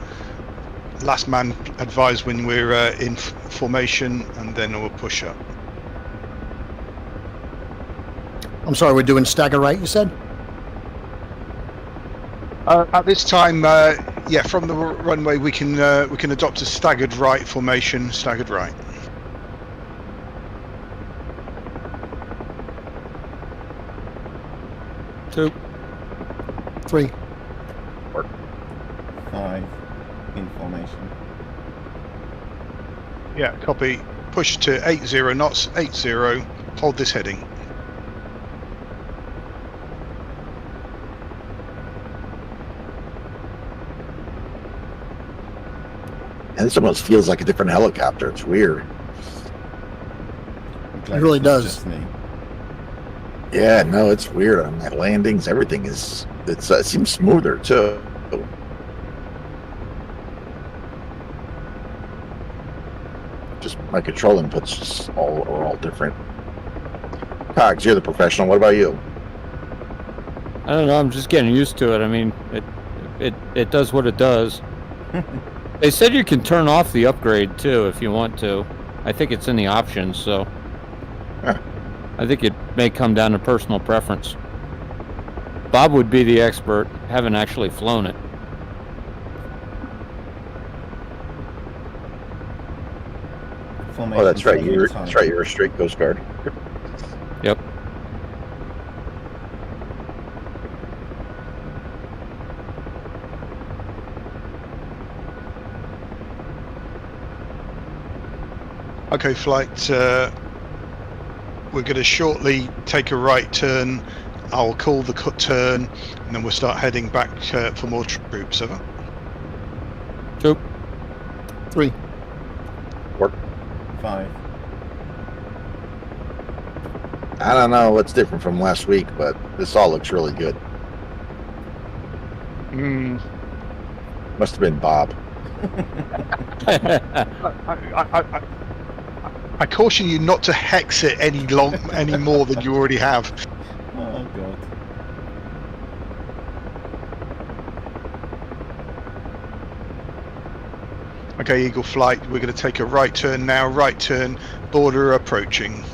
Last man advise when we're in formation, and then we'll push up. I'm sorry, we're doing stagger right, you said? At this time, yeah, from the runway we can adopt a staggered right formation. Staggered right. Two. 3. 5 in formation. Yeah, copy. Push to 80 knots. 80. Hold this heading. And this almost feels like a different helicopter. It's weird. I'm glad It really it's not does. just me. Yeah, no, it's weird. On my landings, everything is. It seems smoother too. Just my control inputs just are all different. Cogs, you're the professional. What about you? I don't know. I'm just getting used to it. I mean, it does what it does. They said you can turn off the upgrade too if you want to. I think it's in the options, so Huh. I think it may come down to personal preference. Bob would be the expert, haven't actually flown it. Formation Oh, that's right. second time. That's right. You're a straight Coast Guard. Yep. Okay, flight. We're going to shortly take a right turn. I'll call the cut turn, and then we'll start heading back for more troops. Over. 2. 3. 5. I don't know what's different from last week, but this all looks really good. Must have been Bob. I caution you not to hex it any more than you already have. Oh god. Okay, Eagle flight. We're going to take a right turn now. Right turn. Border approaching.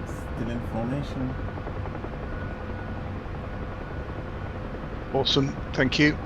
Still in formation. Awesome. Thank you.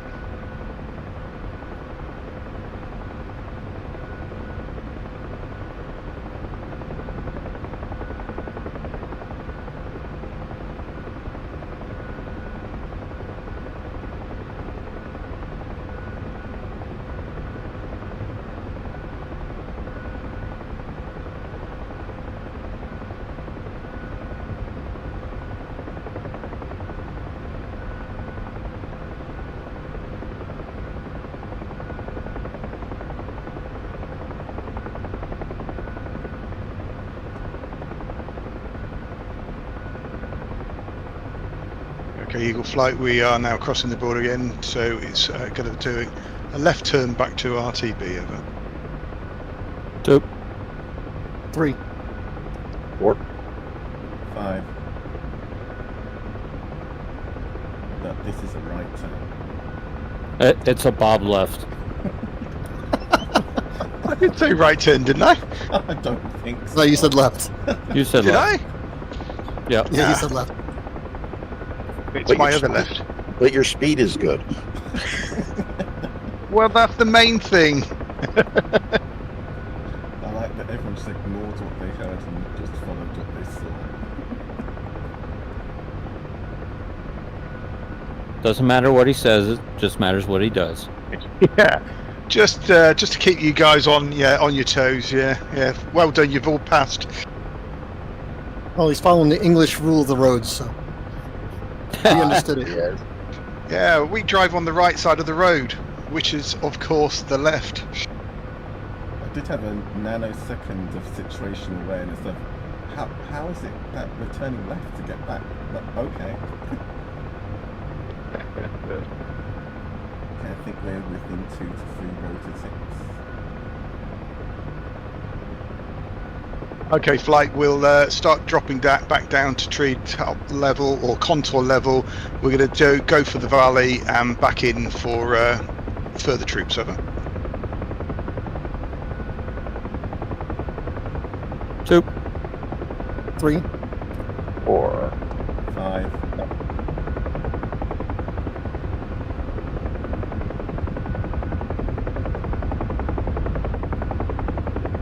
Okay, Eagle Flight, we are now crossing the border again, so it's going to do a left turn back to RTB, over. 2. 3. 4. 5. But this is a right turn. It's a Bob left. I did say right turn, didn't I? I don't think so. No, you said left. You said Did left. I? Yeah. Yeah, you said left. It's But my your other speed- left. But your speed is good. Well, that's the main thing. I like that everyone just ignored what they heard and just followed what they saw. Doesn't matter what he says, it just matters what he does. Yeah. Just to keep you guys on your toes. Yeah. Well done. You've all passed. Oh, he's following the English rule of the roads, so he understood it. Yeah. Yeah, we drive on the right side of the road, which is of course the left. I did have a nanosecond of situational awareness of how is it that we're turning left to get back? But, okay. Okay, I think we're within 2 to 3 rotor ticks. Okay, Flight, we'll start dropping back down to tree top level or contour level. We're going to go for the valley and back in for further troops, over. 2. 3. 4. 5.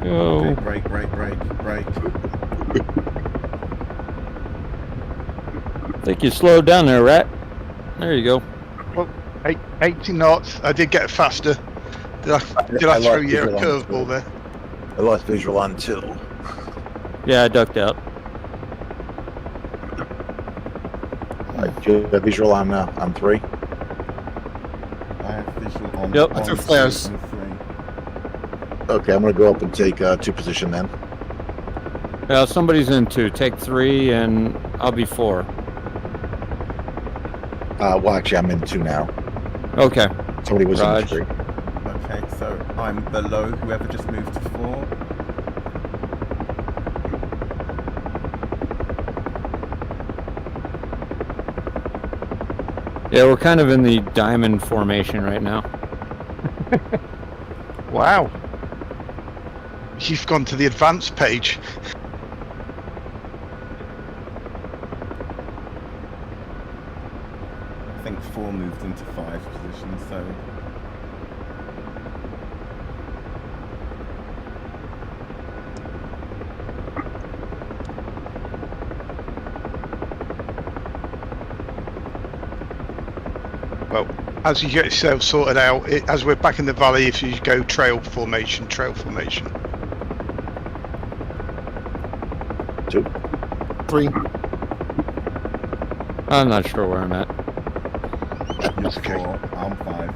Go. Okay, brake. I think you slowed down there, Rat. There you go. Well, 80 knots. I did get faster. Did I throw you a curveball there? I lost visual on 2. Yeah, I ducked out. Do you have visual on 3? I have visual on Yep. 1, threw 2, flares. and 3. Okay, I'm gonna go up and take 2 position then. Somebody's in 2. Take 3, and I'll be 4. Well, actually, I'm in 2 now. Okay. Somebody was Raj. in 3. Okay, so I'm below whoever just moved to 4. Yeah, we're kind of in the diamond formation right now. Wow. You've gone to the advanced page. I think 4 moved into 5 position, so Well, as you get yourself sorted out, as we're back in the valley, if you go trail formation. 3. I'm not sure where I'm at. you're okay. 4, I'm 5.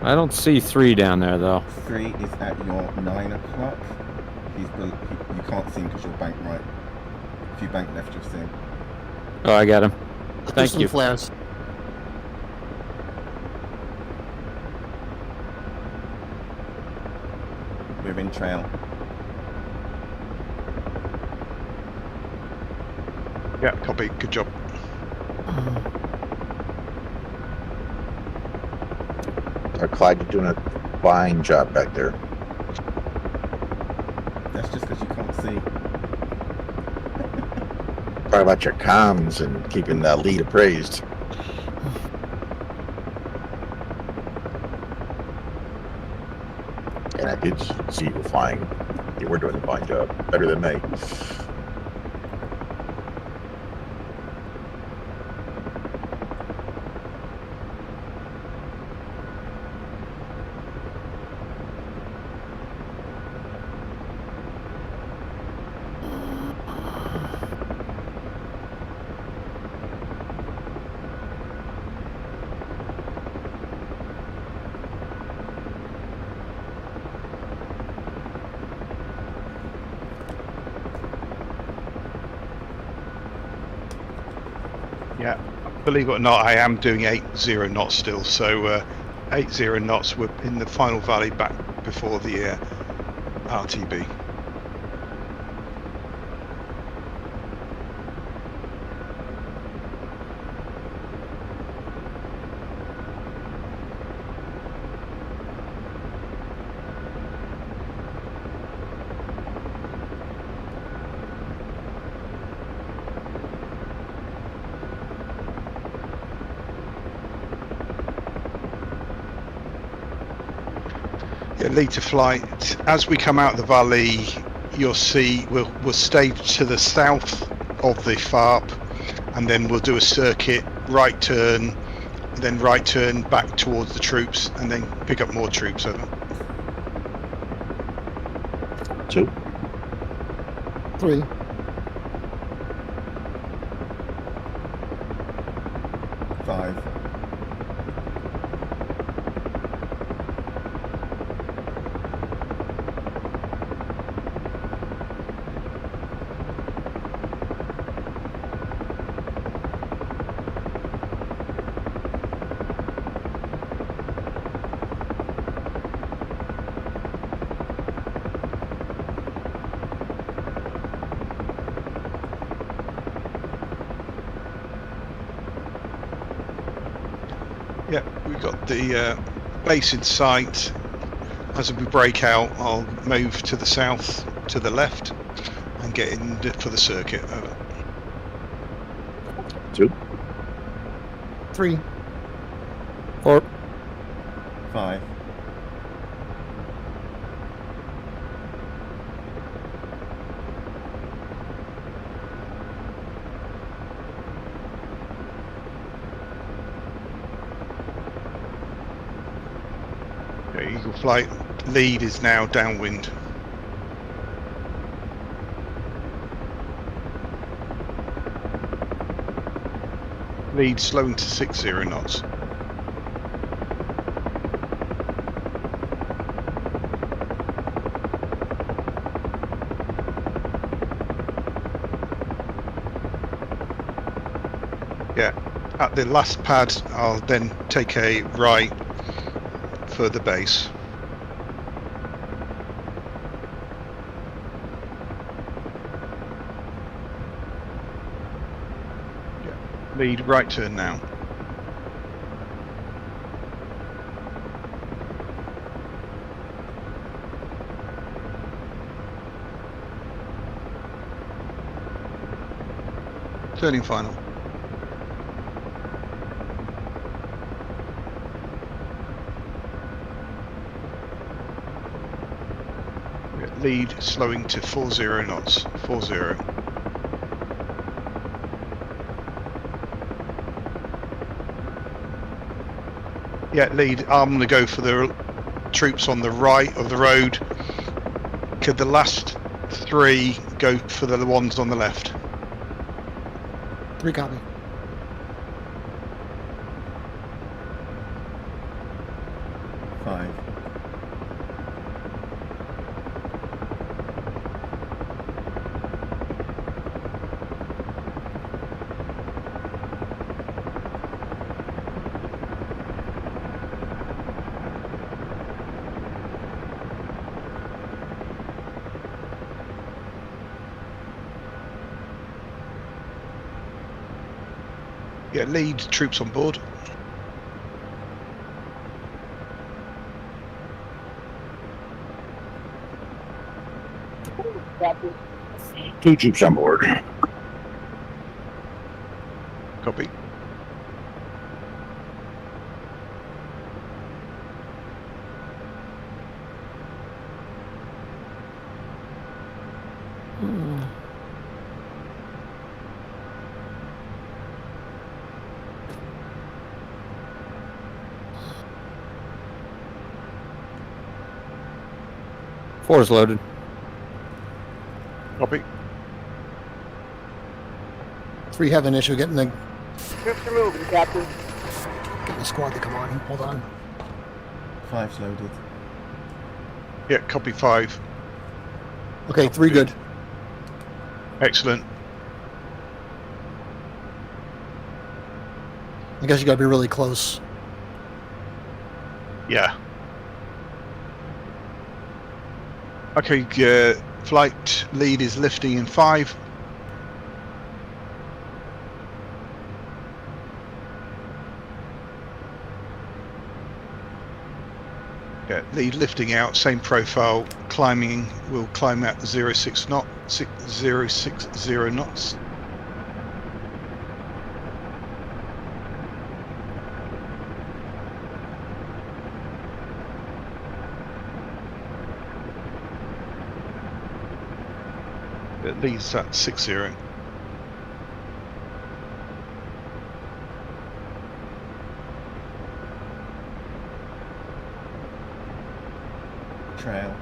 I don't see 3 down there, though. 3 is at your 9 o'clock. You can't see him because you're bank right. If you bank left, you'll see him. Oh, I got him. Threw Thank some you. flares. We're in trail. Yeah, copy. Good job. Clyde, you're doing a fine job back there. That's just because you can't see. Talk about your comms and keeping that lead appraised. And I did see you were flying. You were doing a fine job. Better than me. Yeah, believe it or not, I am doing 80 knots still. So 80 knots. We're in the final valley back before the RTB. Yeah, lead to flight. As we come out of the valley, you'll see we'll stay to the south of the FARP, and then we'll do a circuit, right turn, then right turn back towards the troops, and then pick up more troops. Over. 2. 3. Five. Yeah, we've got the base in sight. As we break out, I'll move to the south, to the left, and get in for the circuit. Over. 2. 3. 4. 5. Yeah, Eagle Flight lead is now downwind. Lead slowing to 60 knots. Yeah, at the last pad, I'll then take a right for the base. Yeah, lead right turn now. Turning final. Lead slowing to 40 knots. 40. Yeah, lead. I'm going to go for the troops on the right of the road. Could the last 3 go for the ones on the left? 3 copy. Five. Yeah, lead troops on board. Two troops on board. Copy. Four is loaded. Copy. 3 have an issue getting the Troops are moving, Captain. squad to come on. Hold on. Five's loaded. Yeah, copy 5. Okay, 3 good. Excellent. I guess you got to be really close. Yeah. Okay, flight lead is lifting in 5. Yeah, lead lifting out, same profile, climbing, we'll climb out the 060 knots. At least at 60. Trail.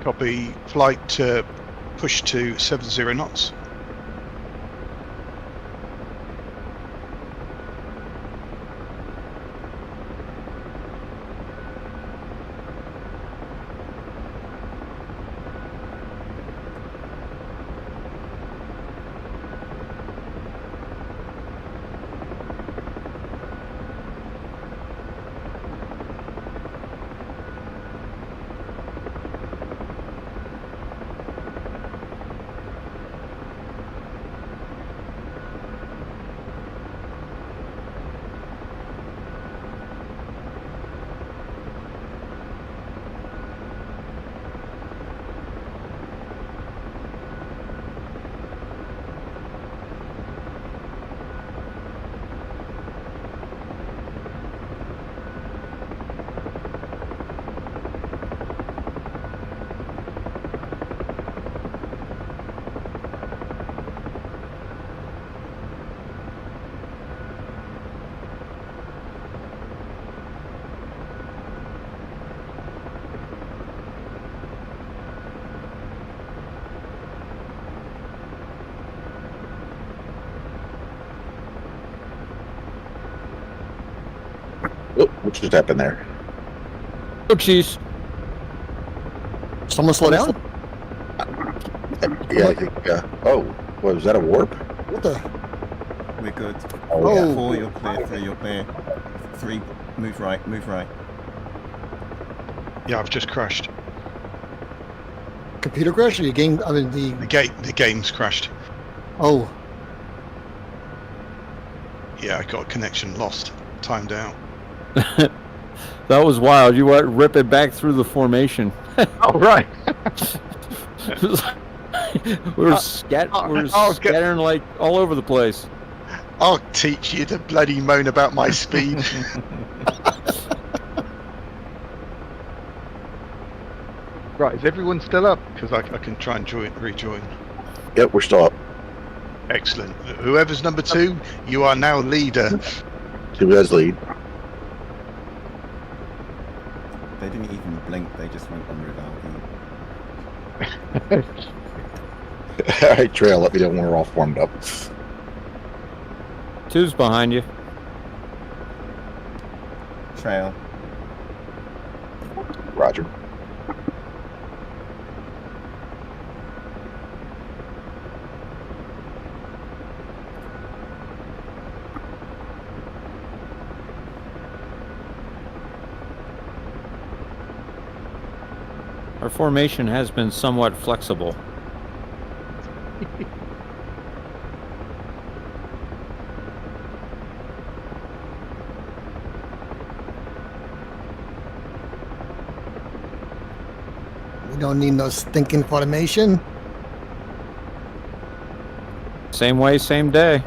Copy. Flight push to 70 knots. Oh, what just happened there? Oh, jeez. Someone slow down? Yeah, I think. Oh, what was that? A warp? What the? We're good. Oh, yeah. 4, you're clear. 3, you're clear. 3, move right, move right. Yeah, I've just crashed. Computer crash? Or you game? I mean The game's crashed. Oh, Yeah, I got a connection lost. Timed out. That was wild. You went ripping back through the formation. Oh, right. we're scattering like all over the place. I'll teach you to bloody moan about my speed. Right, is everyone still up? Because I can try and rejoin. Yep, we're still up. Excellent. Whoever's number 2, you are now leader. Who has lead? They didn't even blink, they just went on without you. Alright, Trail, let me know when we're all formed up. 2's behind you. Trail. Roger. Our formation has been somewhat flexible. we don't need no stinking formation. Same way, same day.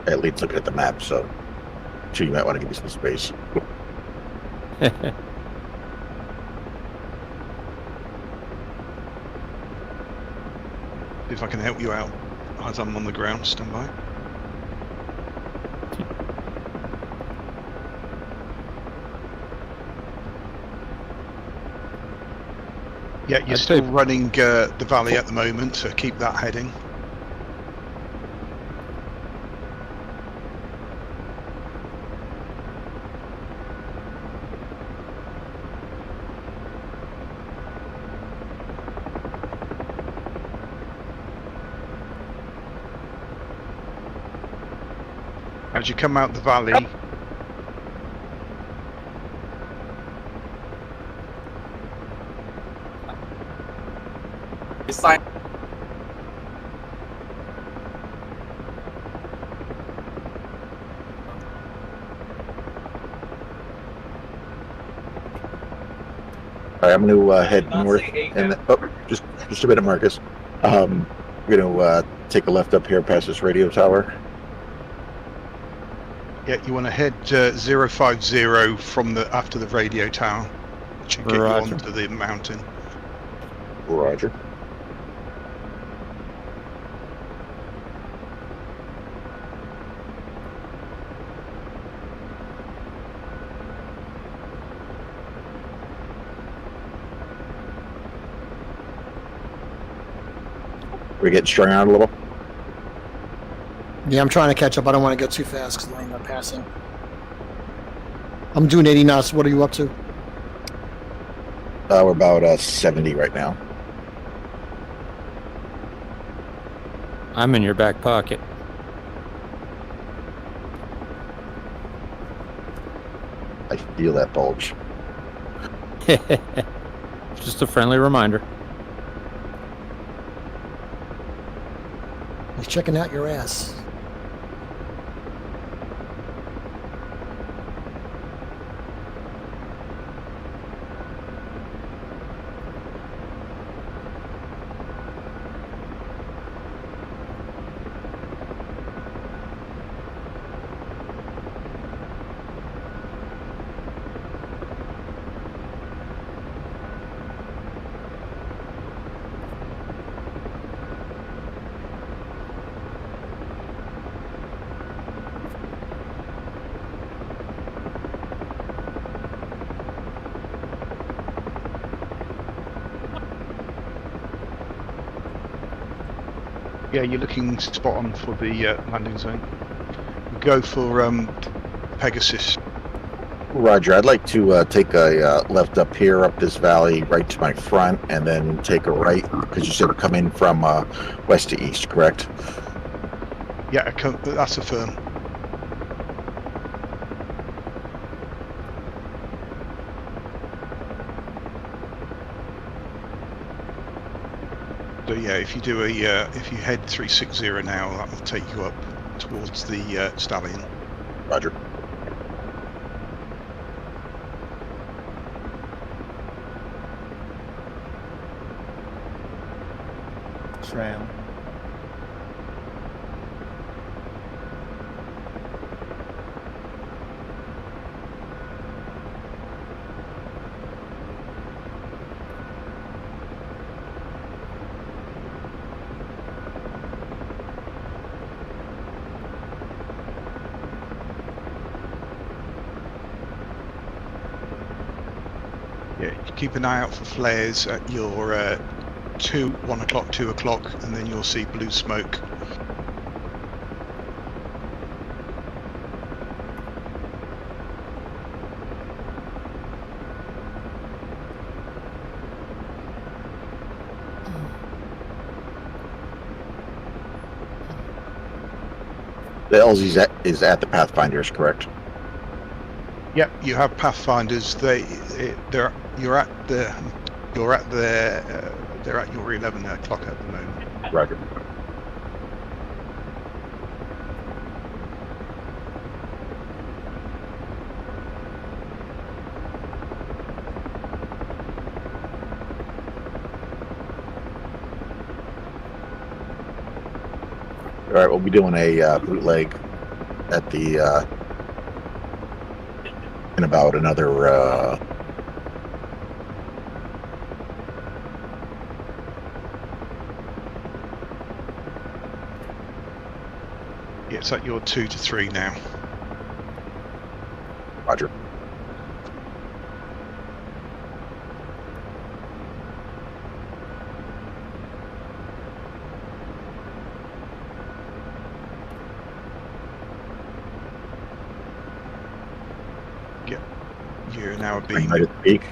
At least looking at the map, so sure you might want to give me some space. See if I can help you out as I'm on the ground. Stand by. Yeah, you're still running the valley at the moment, so keep that heading. As you come out the valley, All right, I'm going to head north, and just a minute, Marcus. We're going to take a left up here past this radio tower. yeah, you want to head 050 from the after the radio tower, which should get you onto the mountain. Roger. We're getting strung out a little. Yeah, I'm trying to catch up. I don't want to go too fast because I end up passing. I'm doing 80 knots. What are you up to? We're about 70 right now. I'm in your back pocket. I feel that bulge. Just a friendly reminder. He's checking out your ass. Yeah, you're looking spot on for the landing zone. Go for Pegasus. Roger. I'd like to take a left up here, up this valley, right to my front, and then take a right, because you said come in from west to east, correct? Yeah, that's a firm. So yeah, if you do if you head 360 now, that will take you up towards the Stallion. Roger. Trail. Yeah, keep an eye out for flares at your 1 o'clock, 2 o'clock, and then you'll see blue smoke. The LZ is at the Pathfinders, correct? Yep, you have Pathfinders. They're at your 11 o'clock at the moment. Roger. All right, we'll be doing a bootleg at the in about another. Yeah, it's like you're 2 to 3 now. Roger. Yep. You're now a beam. Right at the peak.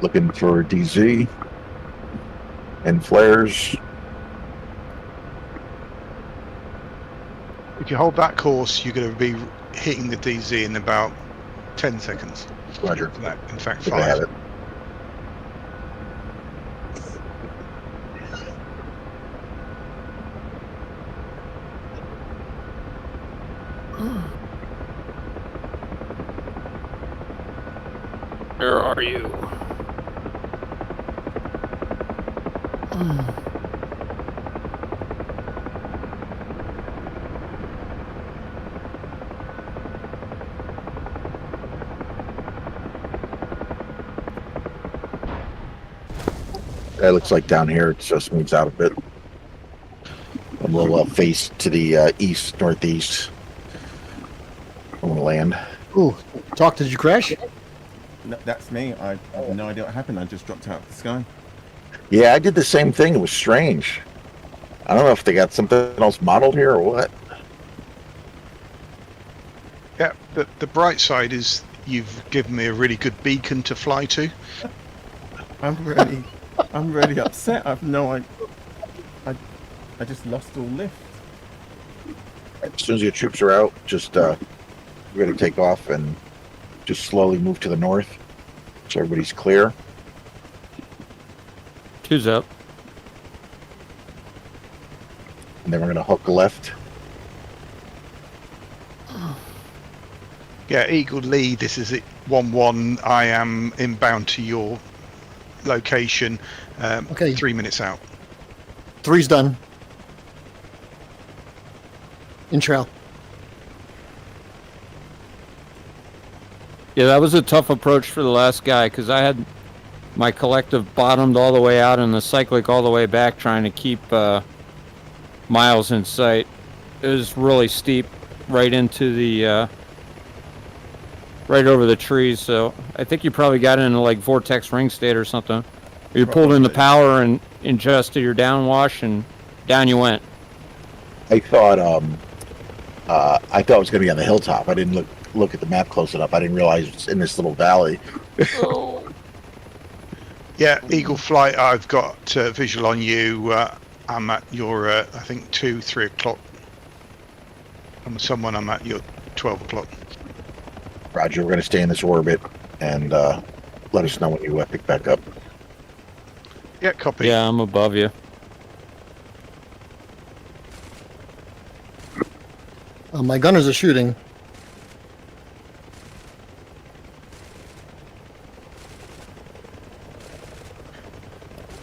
Looking for DZ and flares. If you hold that course, you're going to be hitting the DZ in about 10 seconds. Roger. In fact, If I have 5. it. Where are you? That looks like down here it just moves out a bit. A little face to the east, northeast. On the land. Ooh, Talk, did you crash? No, that's me. I have no idea what happened. I just dropped out of the sky. Yeah, I did the same thing. It was strange. I don't know if they got something else modeled here or what. Yeah, the bright side is you've given me a really good beacon to fly to. I'm really upset. I've no idea. I just lost all lift. As soon as your troops are out, just we're going to take off and just slowly move to the north so everybody's clear. 2's up. And then we're going to hook left. Yeah, Eagle Lee, this is it. 1-1. I am inbound to your location. Okay. 3 minutes out. 3's done. In trail. Yeah, that was a tough approach for the last guy because I had my collective bottomed all the way out and the cyclic all the way back trying to keep miles in sight. It was really steep right into the right over the trees, so I think you probably got into like vortex ring state or something. You pulled in the power and adjusted your downwash and down you went. I thought it was going to be on the hilltop. I didn't look at the map close enough. I didn't realize it's in this little valley. Yeah, Eagle Flight, I've got visual on you. I'm at your, I think, 2-3 o'clock. I'm at your 12 o'clock. Roger, we're going to stay in this orbit and let us know when you pick back up. Yeah, copy. Yeah, I'm above you. My gunners are shooting.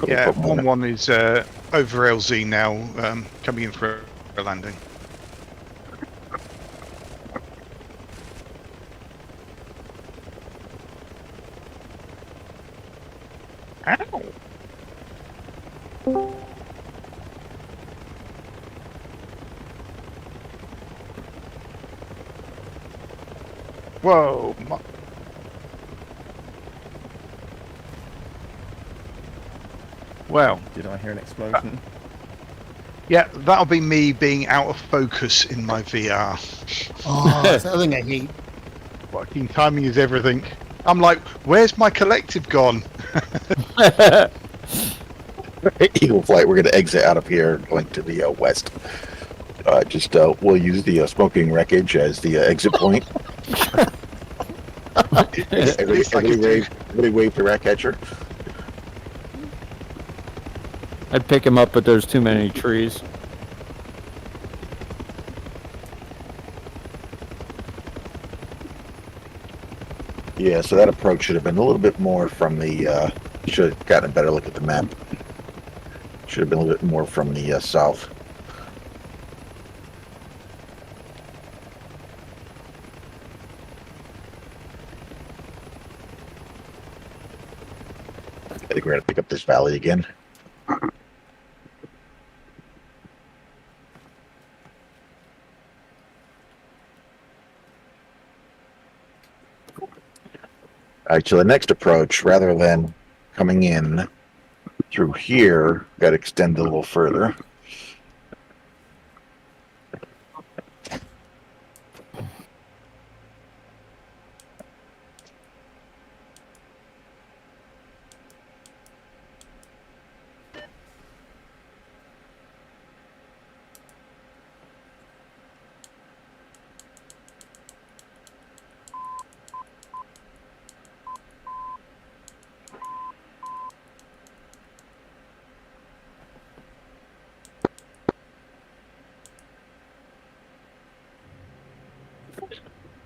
Yeah, 1-1 is over LZ now, coming in for a landing. Ow! Whoa! Well, Did I hear an explosion? yeah, that'll be me being out of focus in my VR. Oh, that's the other thing I hate. Fucking timing is everything. I'm like, where's my collective gone? Eagle Flight, we're going to exit out of here, going to the west. We'll use the smoking wreckage as the exit point. Everybody wave to Ratcatcher. I'd pick him up, but there's too many trees. Yeah, so that approach should have been a little bit more from the, should have gotten a better look at the map. Should have been a little bit more from the south. I think we're going to pick up this valley again. All right, so the next approach, rather than coming in through here, got to extend a little further.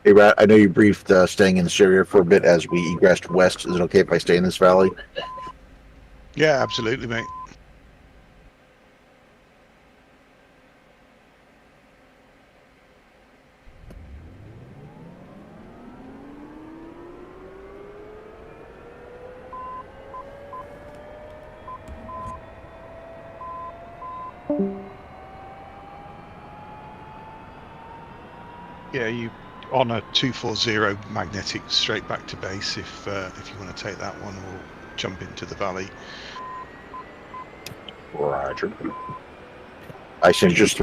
Hey, Rat, I know you briefed staying in this area for a bit as we egressed west. Is it okay if I stay in this valley? Yeah, absolutely, mate. Yeah, you on a 240 magnetic straight back to base if you want to take that one or jump into the valley. Roger. I send just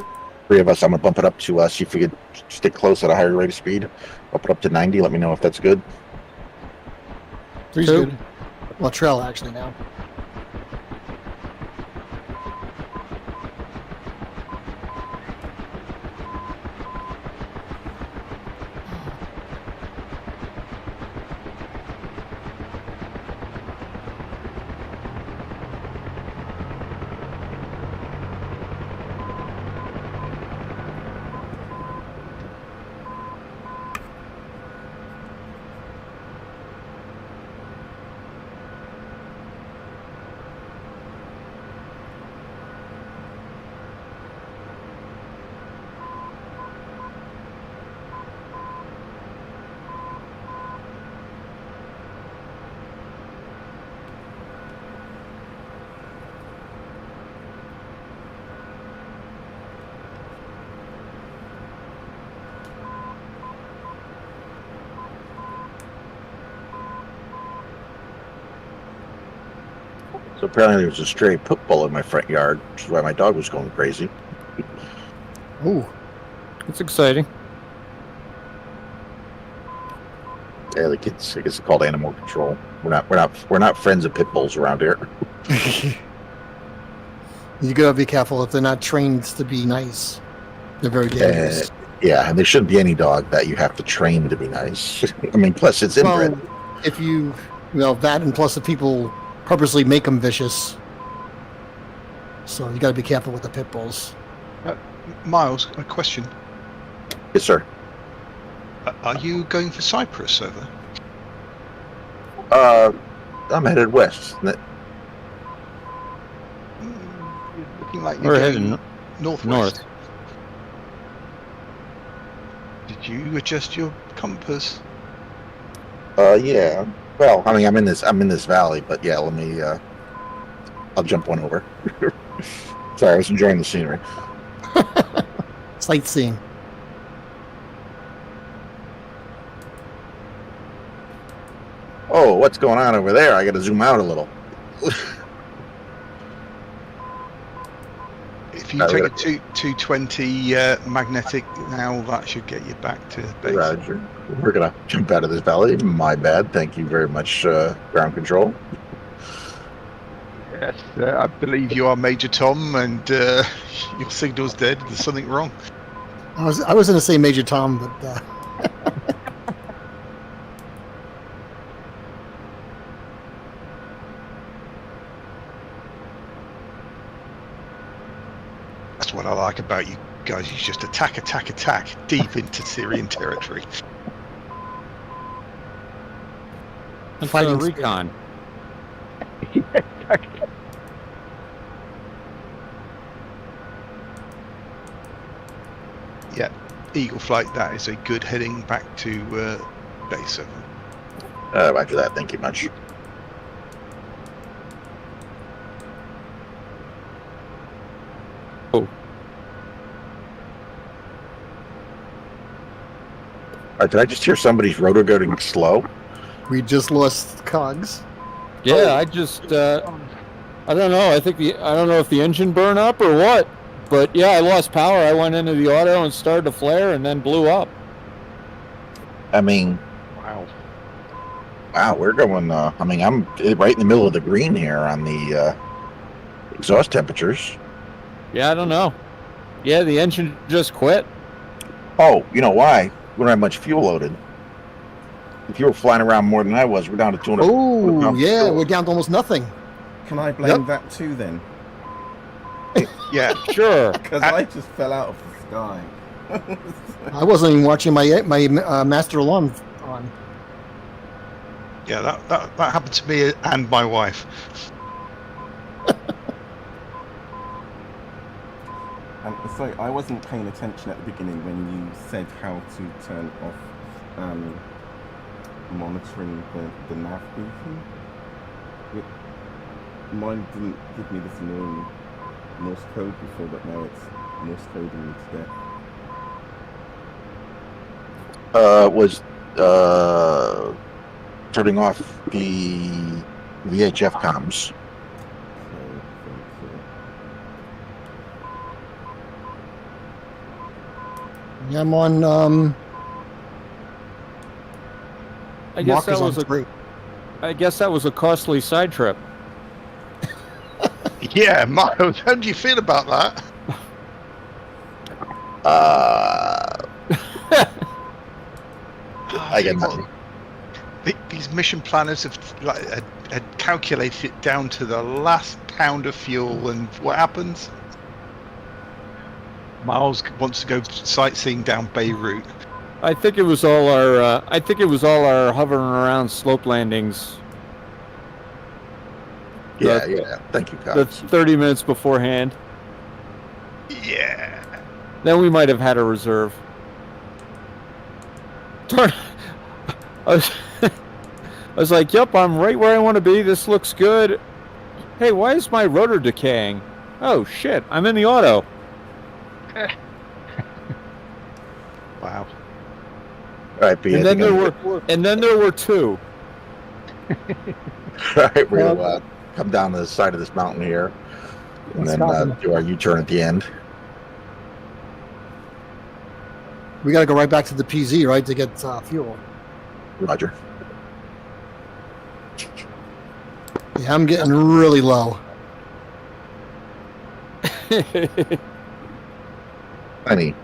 three of us. I'm gonna bump it up to see if we could stick close at a higher rate of speed. Bump it up to 90. Let me know if that's good. 3's Two. good. Well, trail actually now. So apparently there was a stray pit bull in my front yard, which is why my dog was going crazy. Ooh. It's exciting. Yeah, the kids, I guess it's called animal control. We're not friends of pit bulls around here. You gotta be careful if they're not trained to be nice. They're very dangerous. Yeah, and there shouldn't be any dog that you have to train to be nice. I mean, plus it's inbred. Well, if you know, that and plus the people purposely make them vicious. So you gotta be careful with the pit bulls. Miles, a question. Yes, sir. Are you going for Cyprus over there? I'm headed west. You're looking like We're you're heading going northwest. north. Did you adjust your compass? Yeah. Well, I mean, I'm in this valley, but yeah, let me. I'll jump one over. Sorry, I was enjoying the scenery. Sightseeing. Oh, what's going on over there? I got to zoom out a little. If you take a 220 magnetic now, that should get you back to base. Roger. We're gonna jump out of this valley. My bad. Thank you very much, ground control. Yes, I believe You are Major Tom, and your signal's dead. There's something wrong. I was gonna say Major Tom, but That's what I like about you guys. You just attack, attack, attack deep into Syrian territory. That's Fighting recon. Yeah, Eagle Flight, that is a good heading back to Day 7. Roger that. Thank you much. Oh. Did I just hear somebody's rotor going slow? We just lost cogs. Yeah, I just I don't know. I don't know if the engine burned up or what, but yeah, I lost power. I went into the auto and started to flare and then blew up. I mean, wow, we're going. I mean, I'm right in the middle of the green here on the exhaust temperatures. Yeah, I don't know. Yeah, the engine just quit. Oh, you know why? We don't have much fuel loaded. If you were flying around more than I was, we're down to 200. Oh, yeah, we're down to almost nothing. Can I blame that too then? Yeah, Sure. Because I just fell out of the sky. I wasn't even watching my master alarm on. yeah, that happened to me and my wife. And so I wasn't paying attention at the beginning when you said how to turn off monitoring the nav briefing. Mine didn't give me this annoying Morse code before, but now it's Morse coding me to death. Was turning off the VHF comms. Yeah, I'm on. I guess Mark is that on was 3. I guess that was a costly side trip. Yeah, Miles, how do you feel about that? I get nothing. These mission planners have had calculated it down to the last pound of fuel, and what happens? Miles wants to go sightseeing down Beirut. I think it was all our. I think it was all our hovering around slope landings. Yeah, yeah. Thank you, That's Cox. 30 minutes beforehand. Yeah. Then we might have had a reserve. I was like, "Yep, I'm right where I want to be. This looks good." Hey, why is my rotor decaying? Oh shit! I'm in the auto. Wow. All right, B. And then there were two. All right, we're gonna come down the side of this mountain here, and then do our U-turn at the end. We got to go right back to the PZ, right, to get fuel. Roger. Yeah, I'm getting really low. Honey.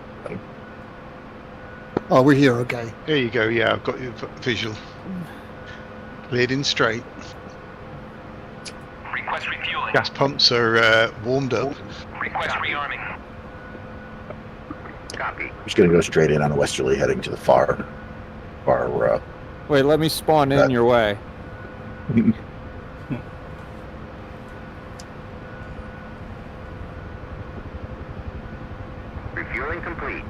Oh, we're here. Okay. There you go. Yeah, I've got your visual. Cleared in straight. Request refueling. Gas pumps are warmed up. Request rearming. Copy. Just gonna go straight in on a westerly, heading to the far. Wait, let me spawn in your way. Refueling complete.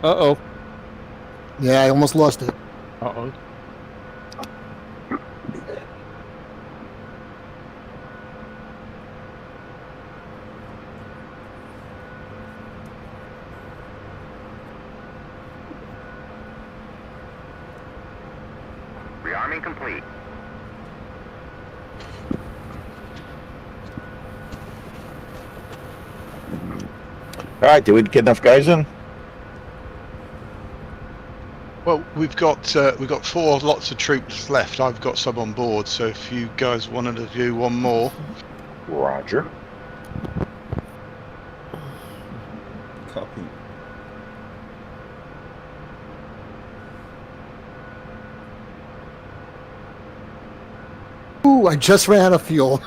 Uh-oh. Yeah, I almost lost it. Uh-oh. Rearming complete. All right, did we get enough guys in? Well, we've got 4 lots of troops left. I've got some on board, so if you guys wanted to do one more. Roger. Copy. Ooh, I just ran out of fuel.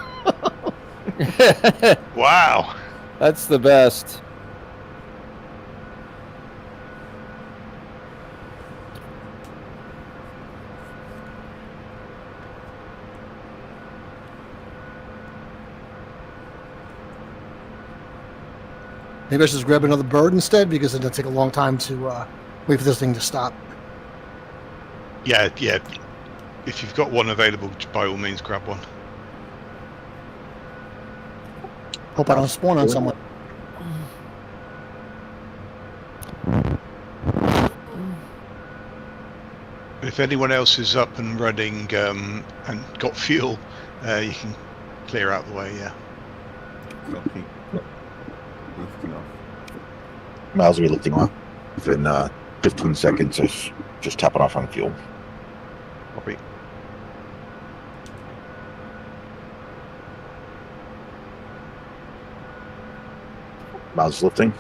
Wow. That's the best. Maybe I should just grab another bird instead, because it'll take a long time to wait for this thing to stop. Yeah. If you've got one available, by all means, grab one. Hope I don't spawn on someone. If anyone else is up and running and got fuel, you can clear out the way. Yeah. Copy. Lifting off. Miles will be lifting off in 15 seconds. Just tapping off on fuel. Copy. Miles is lifting.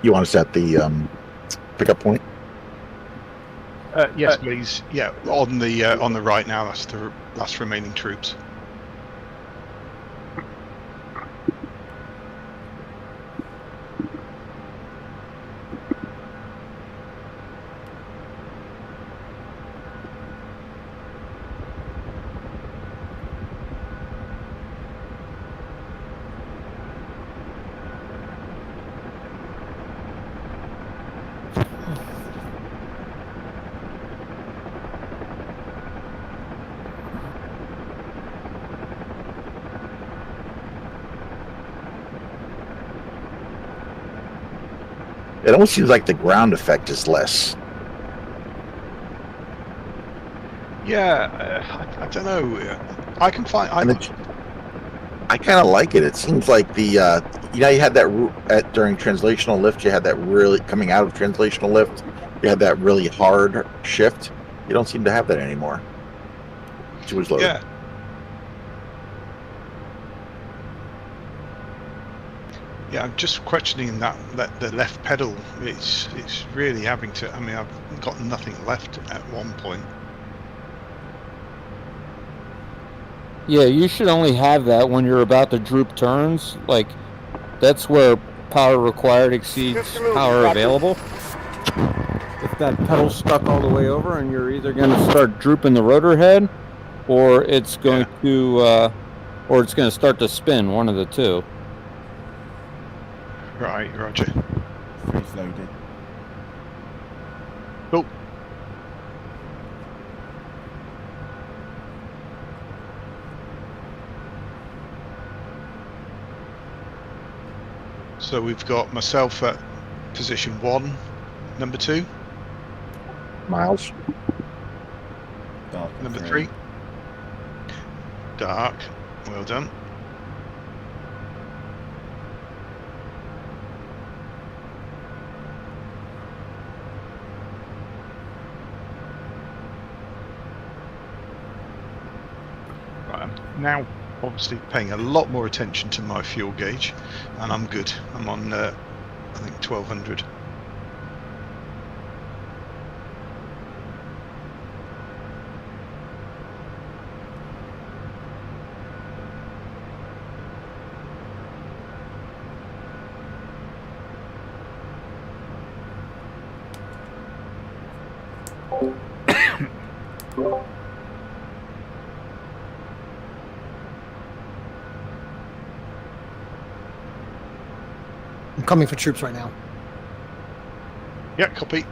You want to set the pickup point? Yes, please. Yeah, on the right now. That's the last remaining troops. It almost seems like the ground effect is less. Yeah, I don't know. I can find. I kind of like it. It seems like the you had that during translational lift. You had that really coming out of translational lift. You had that really hard shift. You don't seem to have that anymore. It was loaded. Yeah. Yeah, I'm just questioning that the left pedal. It's really having to. I mean, I've got nothing left at one point. Yeah, you should only have that when you're about to droop turns. Like, that's where power required exceeds power available. If that pedal's stuck all the way over and you're either going to start drooping the rotor head, or it's going to start to spin, one of the two. Right, Roger. Freeze loaded. Oh. So we've got myself at position 1, number 2. Miles. Dark. Number 3. Dark. Well done. Right, I'm now obviously paying a lot more attention to my fuel gauge, and I'm good. I'm on, I think, 1200. I'm coming for troops right now. Yeah, copy.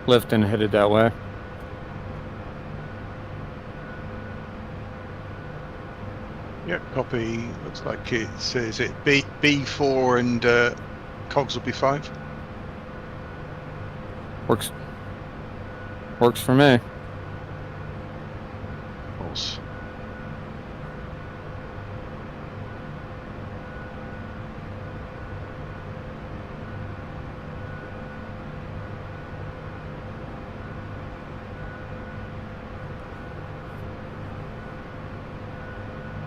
Lift and headed that way. Yeah, copy. Looks like it says it B4 and cogs will be 5. Works for me. Course.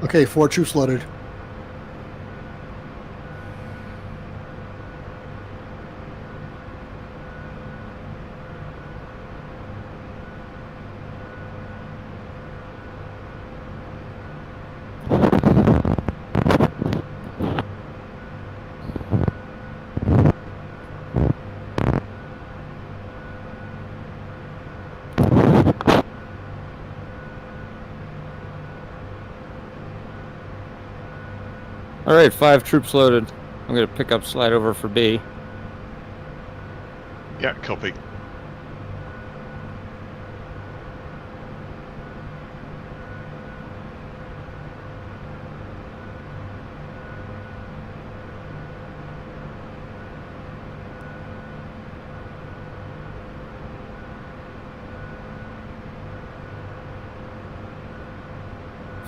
Okay, 4 troops loaded. All right, 5 troops loaded. I'm gonna pick up slide over for B. Yeah, copy.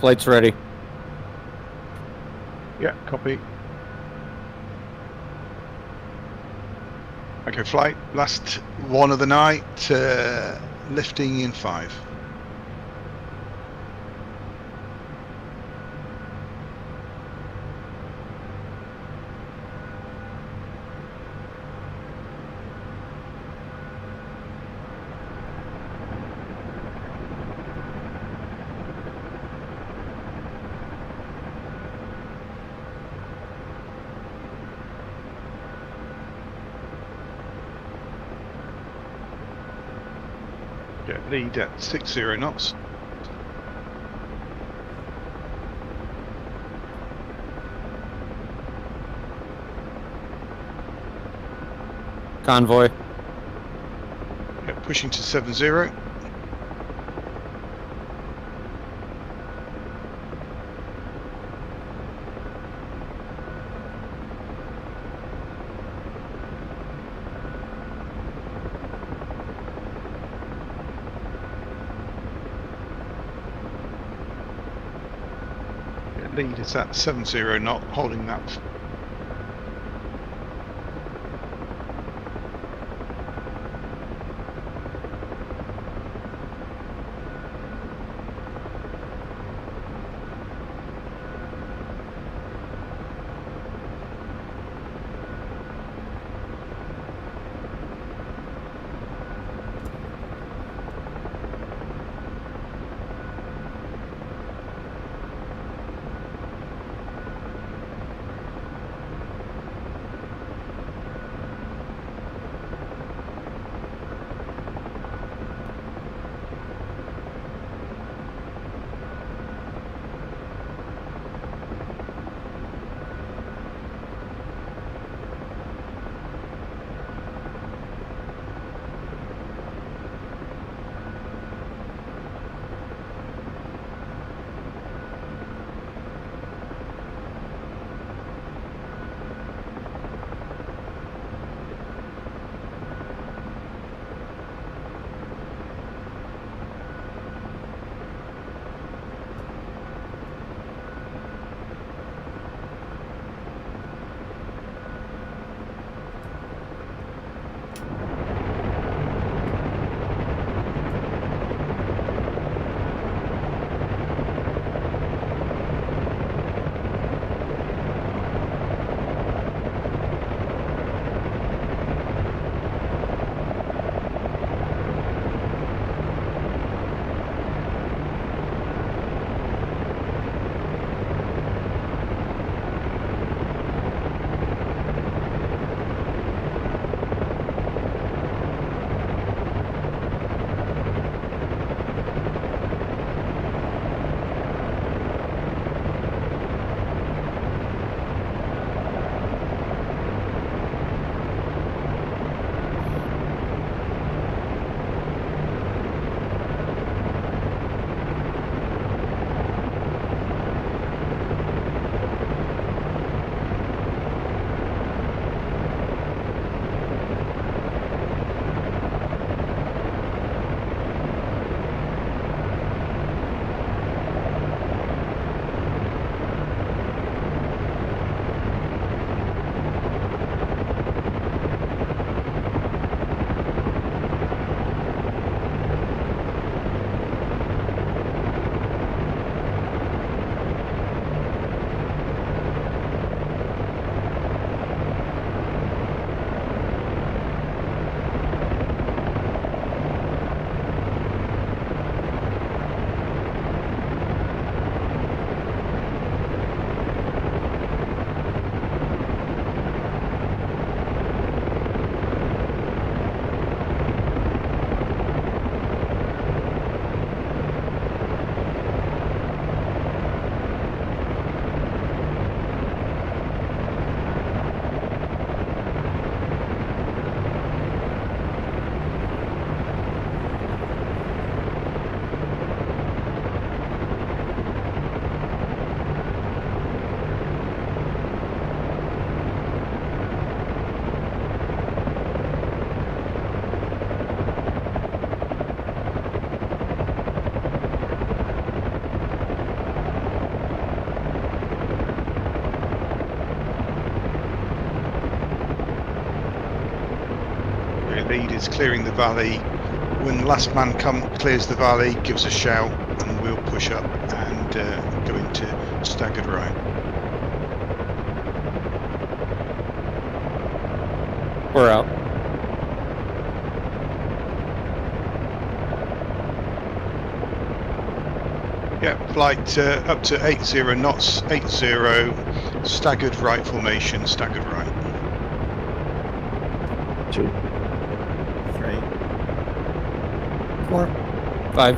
Flight's ready. Yeah, copy. Okay, flight. Last one of the night. Lifting in 5. Yeah, lead at 60 knots. Convoy. Yeah, pushing to 70. Lead is at 70 knot, holding that. Lead is clearing the valley. When the last man clears the valley, gives a shout, and we'll push up and go into staggered right. We're out. Yeah, flight up to 80 knots, 80, staggered right formation, staggered right. 2. 3. 4. 5.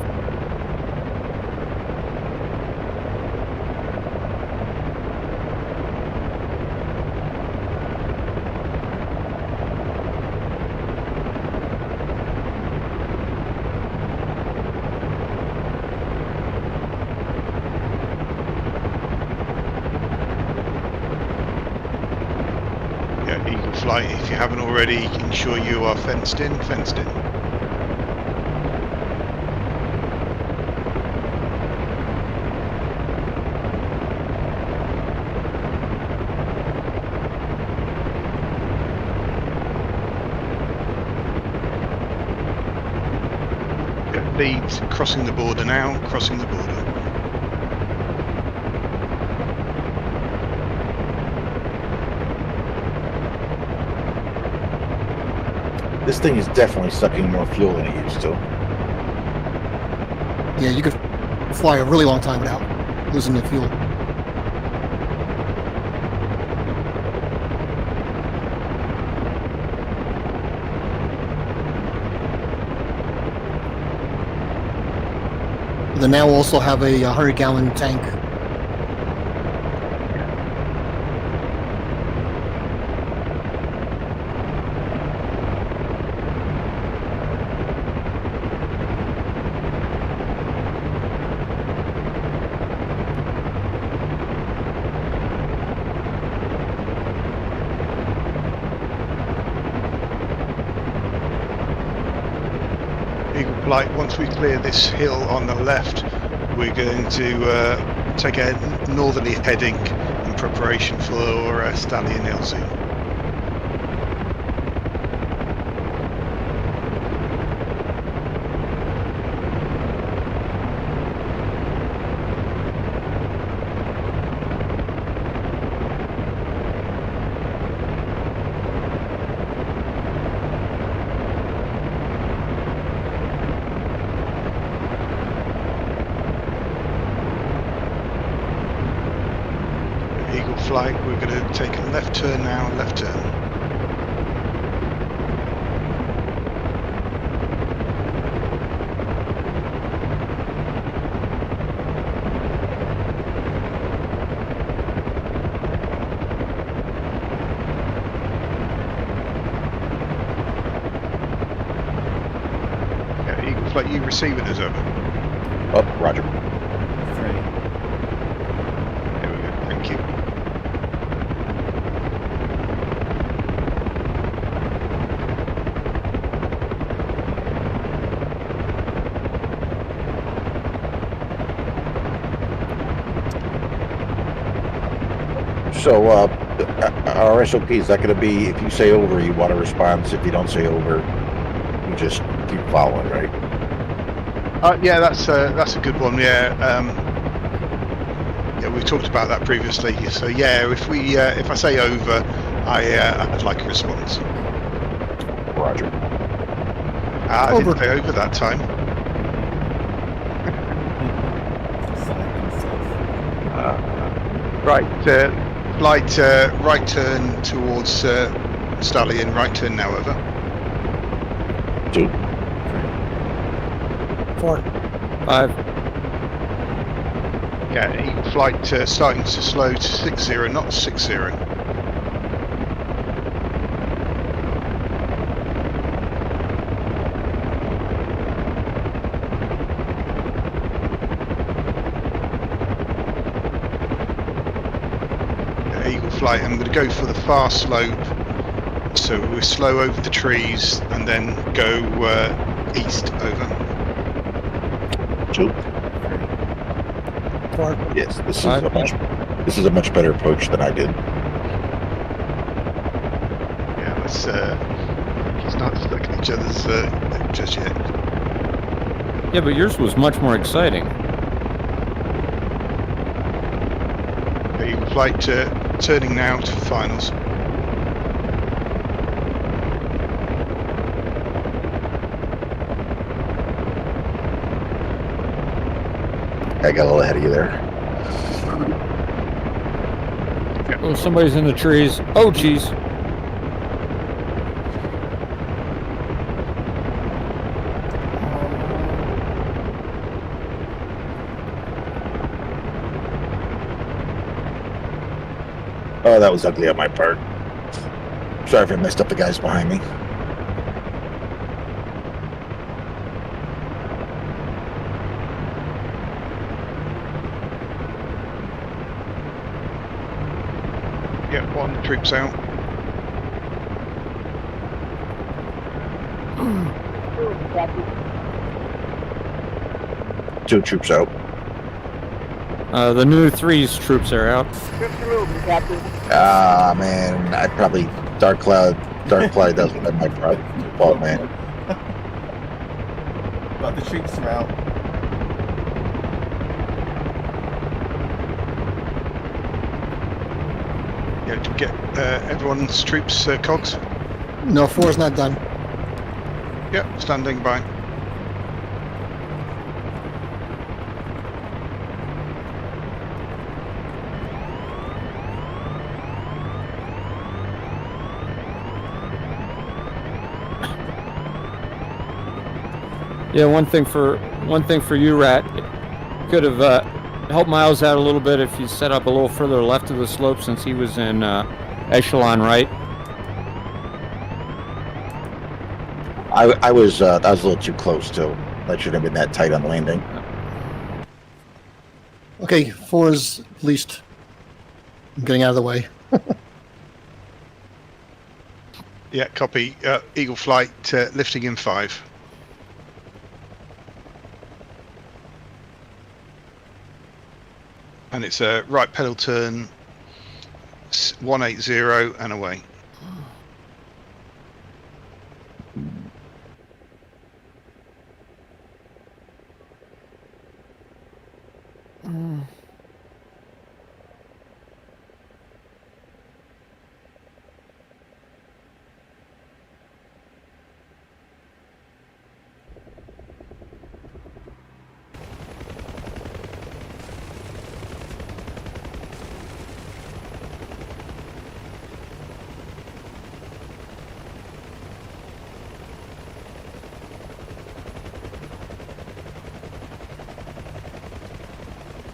Yeah, Eagle Flight, if you haven't already, ensure you are fenced in, fenced in. Yeah, lead crossing the border now, crossing the border. This thing is definitely sucking more fuel than it used to. Yeah, you could fly a really long time without losing the fuel. They now also have a 100-gallon tank. Eagle Flight, once we clear this hill on the left, we're going to take a northerly heading in preparation for Stallion LZ. Eagle Flight, we're going to take a left turn now, left turn. Yeah, Eagle Flight, you receiving us over? Oh, roger. 3. There we go, thank you. So, our SOP, is that going to be, if you say over, you want a response? If you don't say over, you just keep following, right? Yeah, that's a good one. Yeah, yeah, we talked about that previously. So yeah, if I say over, I'd like a response. Roger. I didn't say over that time. Right, Flight right turn towards Stallion. Right turn now. Over. 2. 4. 5. Yeah, Eagle Flight starting to slow to 60 knots, 60. Eagle Flight, I'm going to go for the far slope, so we're slow over the trees and then go east. Over. 2. 4. Yes, this is a much better approach than I did. Yeah, let's not stuck in each other's just yet. Yeah, but yours was much more exciting. Eagle Flight turning now to finals. I got a little ahead of you there. Oh, somebody's in the trees. Oh, jeez. Oh, that was ugly on my part. Sorry if I messed up the guys behind me. Yeah, one troops out. Two troops out. The new 3's troops are out. Troops are moving, Captain. Ah, man, I'd probably Dark Cloud doesn't let my fault, man. But the troops are out. Yeah, to get everyone's troops cogs. No, 4's not done. Yep, standing by. Yeah, one thing for you, Rat. Could have helped Miles out a little bit if you set up a little further left of the slope, since he was in echelon right. I was a little too close too. That shouldn't have been that tight on the landing. Okay, 4's at least getting out of the way. Yeah, copy. Eagle Flight lifting in 5. And it's a right pedal turn, 180 and away.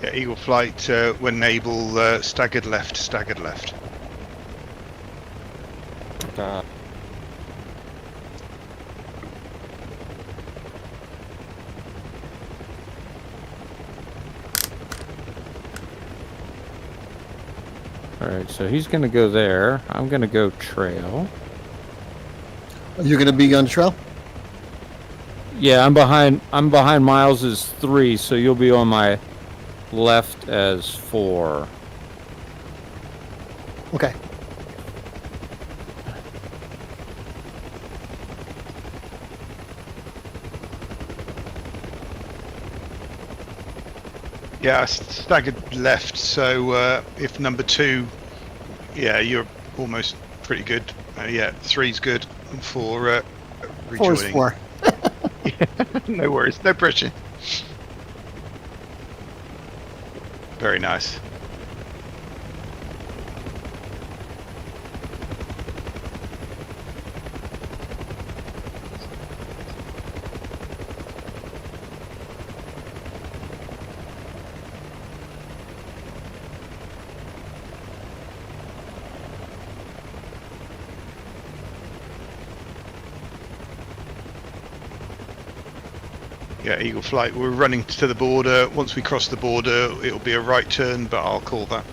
Yeah, Eagle Flight, when able, staggered left, staggered left. Alright, so he's gonna go there. I'm gonna go trail. You're going to be on the trail? Yeah, I'm behind Miles's 3, so you'll be on my left as 4. Okay. Yeah, staggered left, so if number 2, yeah, you're almost pretty good. Yeah, 3's good, and 4 rejoining. 4's 4. No worries, no pressure. Very nice. Yeah, Eagle Flight, we're running to the border. Once we cross the border, it'll be a right turn, but I'll call that.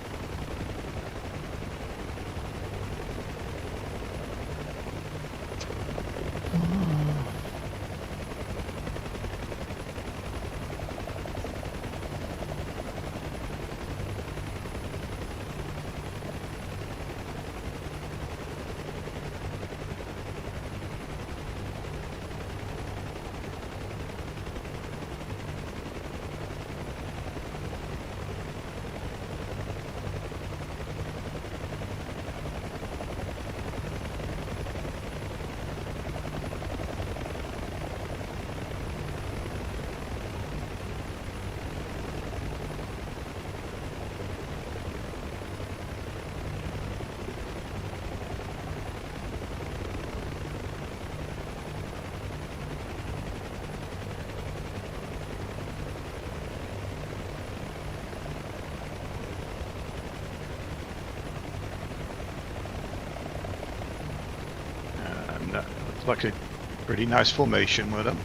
Looks like a pretty nice formation, well done.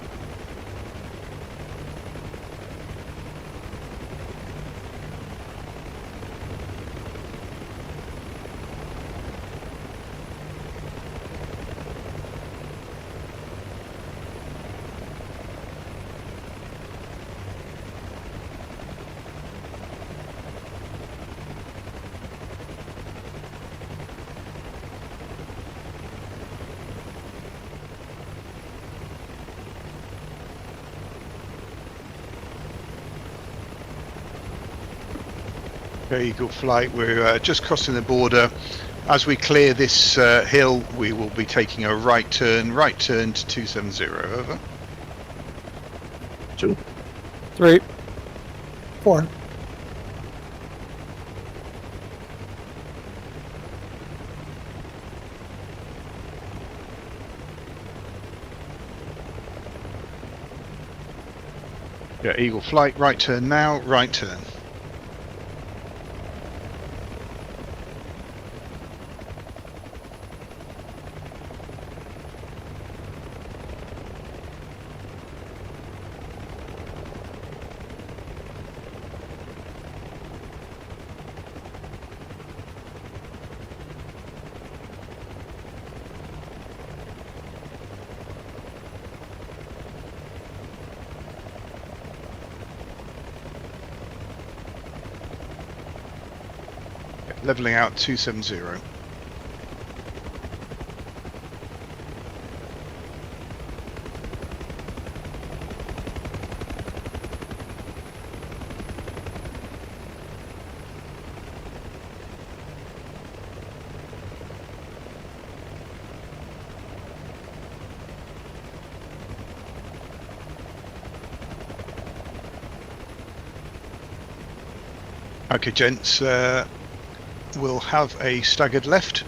Eagle Flight, we're just crossing the border. As we clear this hill, we will be taking a right turn to 270, over. 2. 3. 4. Yeah, Eagle Flight, right turn now, right turn. Leveling out 270. Okay, gents, we'll have a staggered left.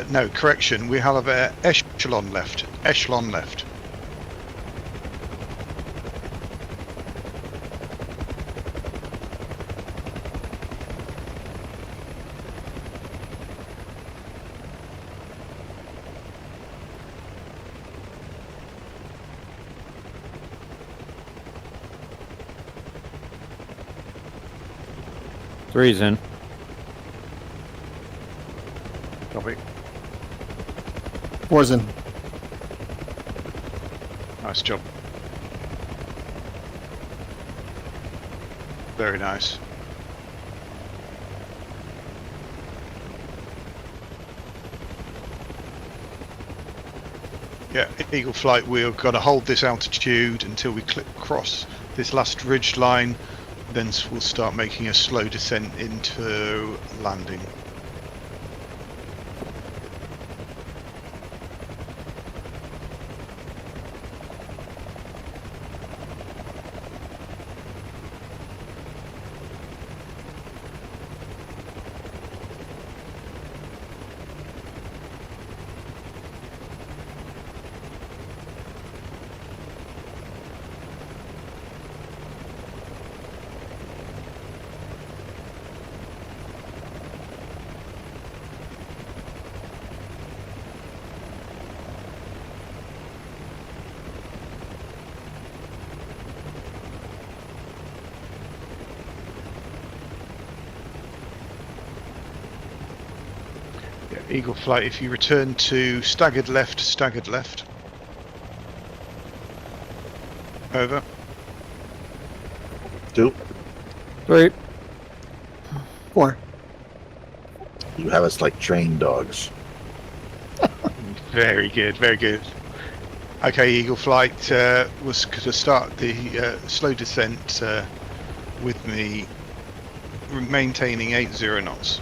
No, correction, we have a echelon left. Echelon left. Three's in. Copy. 4's in. Nice job. Very nice. Yeah, Eagle Flight, we're going to hold this altitude until we cross this last ridge line. Then we'll start making a slow descent into landing. Eagle Flight, if you return to staggered left. Over. 2. 3. 4. You have us like trained dogs. Very good, very good. Okay, Eagle Flight was to start the slow descent with me maintaining 80 knots.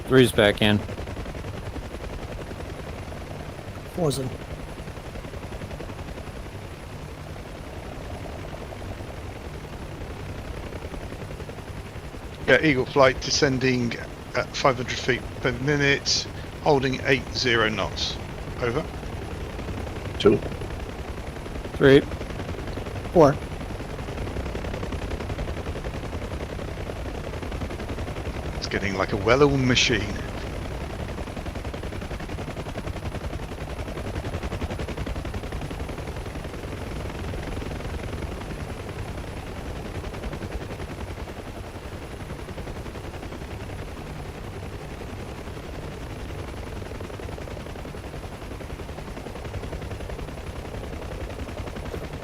3's back in. 4's in. Yeah, Eagle Flight descending at 500 feet per minute, holding 80 knots. Over. 2. 3. 4. It's getting like a well-oiled machine.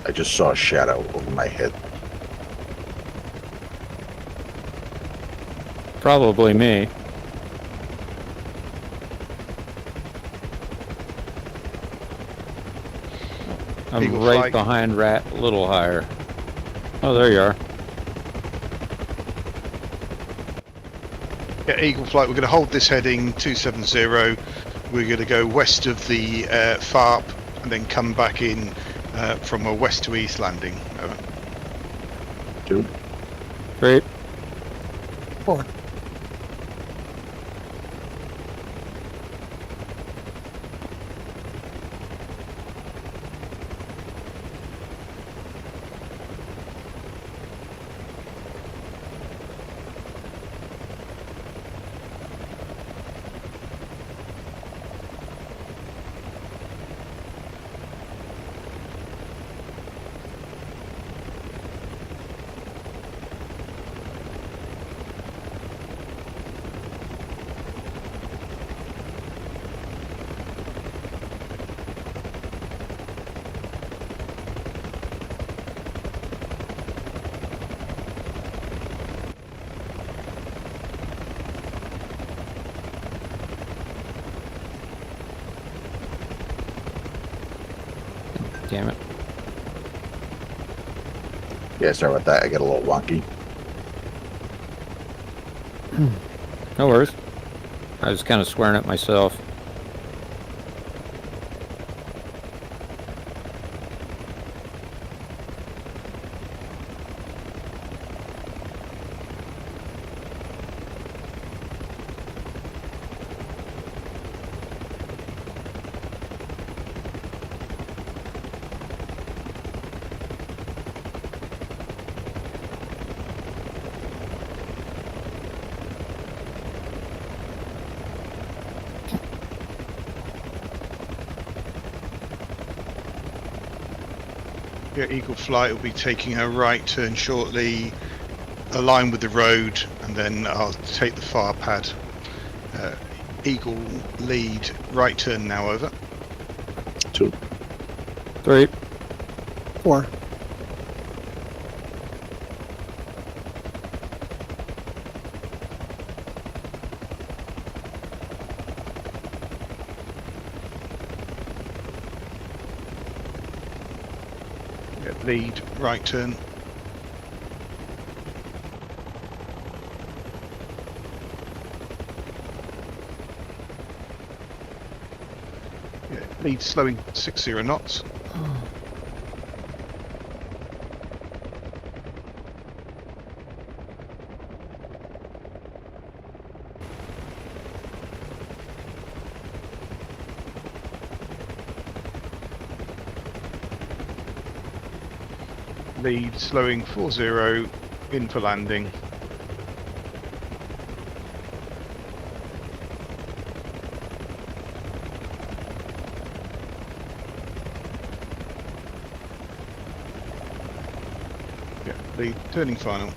I just saw a shadow over my head. Probably me. I'm Eagle right flight. behind Rat, a little higher. Oh, there you are. Yeah, Eagle Flight, we're going to hold this heading 270. We're going to go west of the FARP and then come back in from a west to east landing. Over. Two. Great. 4. Damn it. Yeah, sorry about that. I get a little wonky. No worries. I was kind of swearing at myself. Yeah, Eagle Flight will be taking a right turn shortly, align with the road, and then I'll take the far pad. Eagle lead, right turn now, over. 2. 3. 4. Yeah, lead, right turn. Yeah, lead slowing 60 knots. Lead slowing 40 in for landing. Yeah, lead turning final.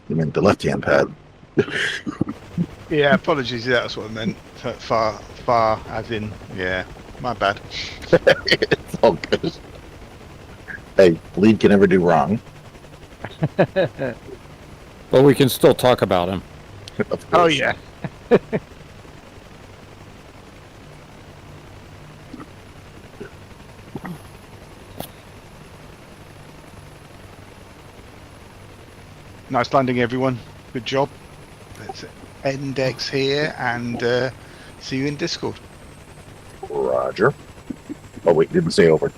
You mean the left-hand pad? Yeah, apologies. Yeah, that's what I meant. Far, as in, yeah, my bad. It's all good. Hey, lead can never do wrong. But we can still talk about him. Of course. Oh yeah. Nice landing, everyone. Good job. Let's index here and see you in Discord. Roger. Oh wait, didn't say over.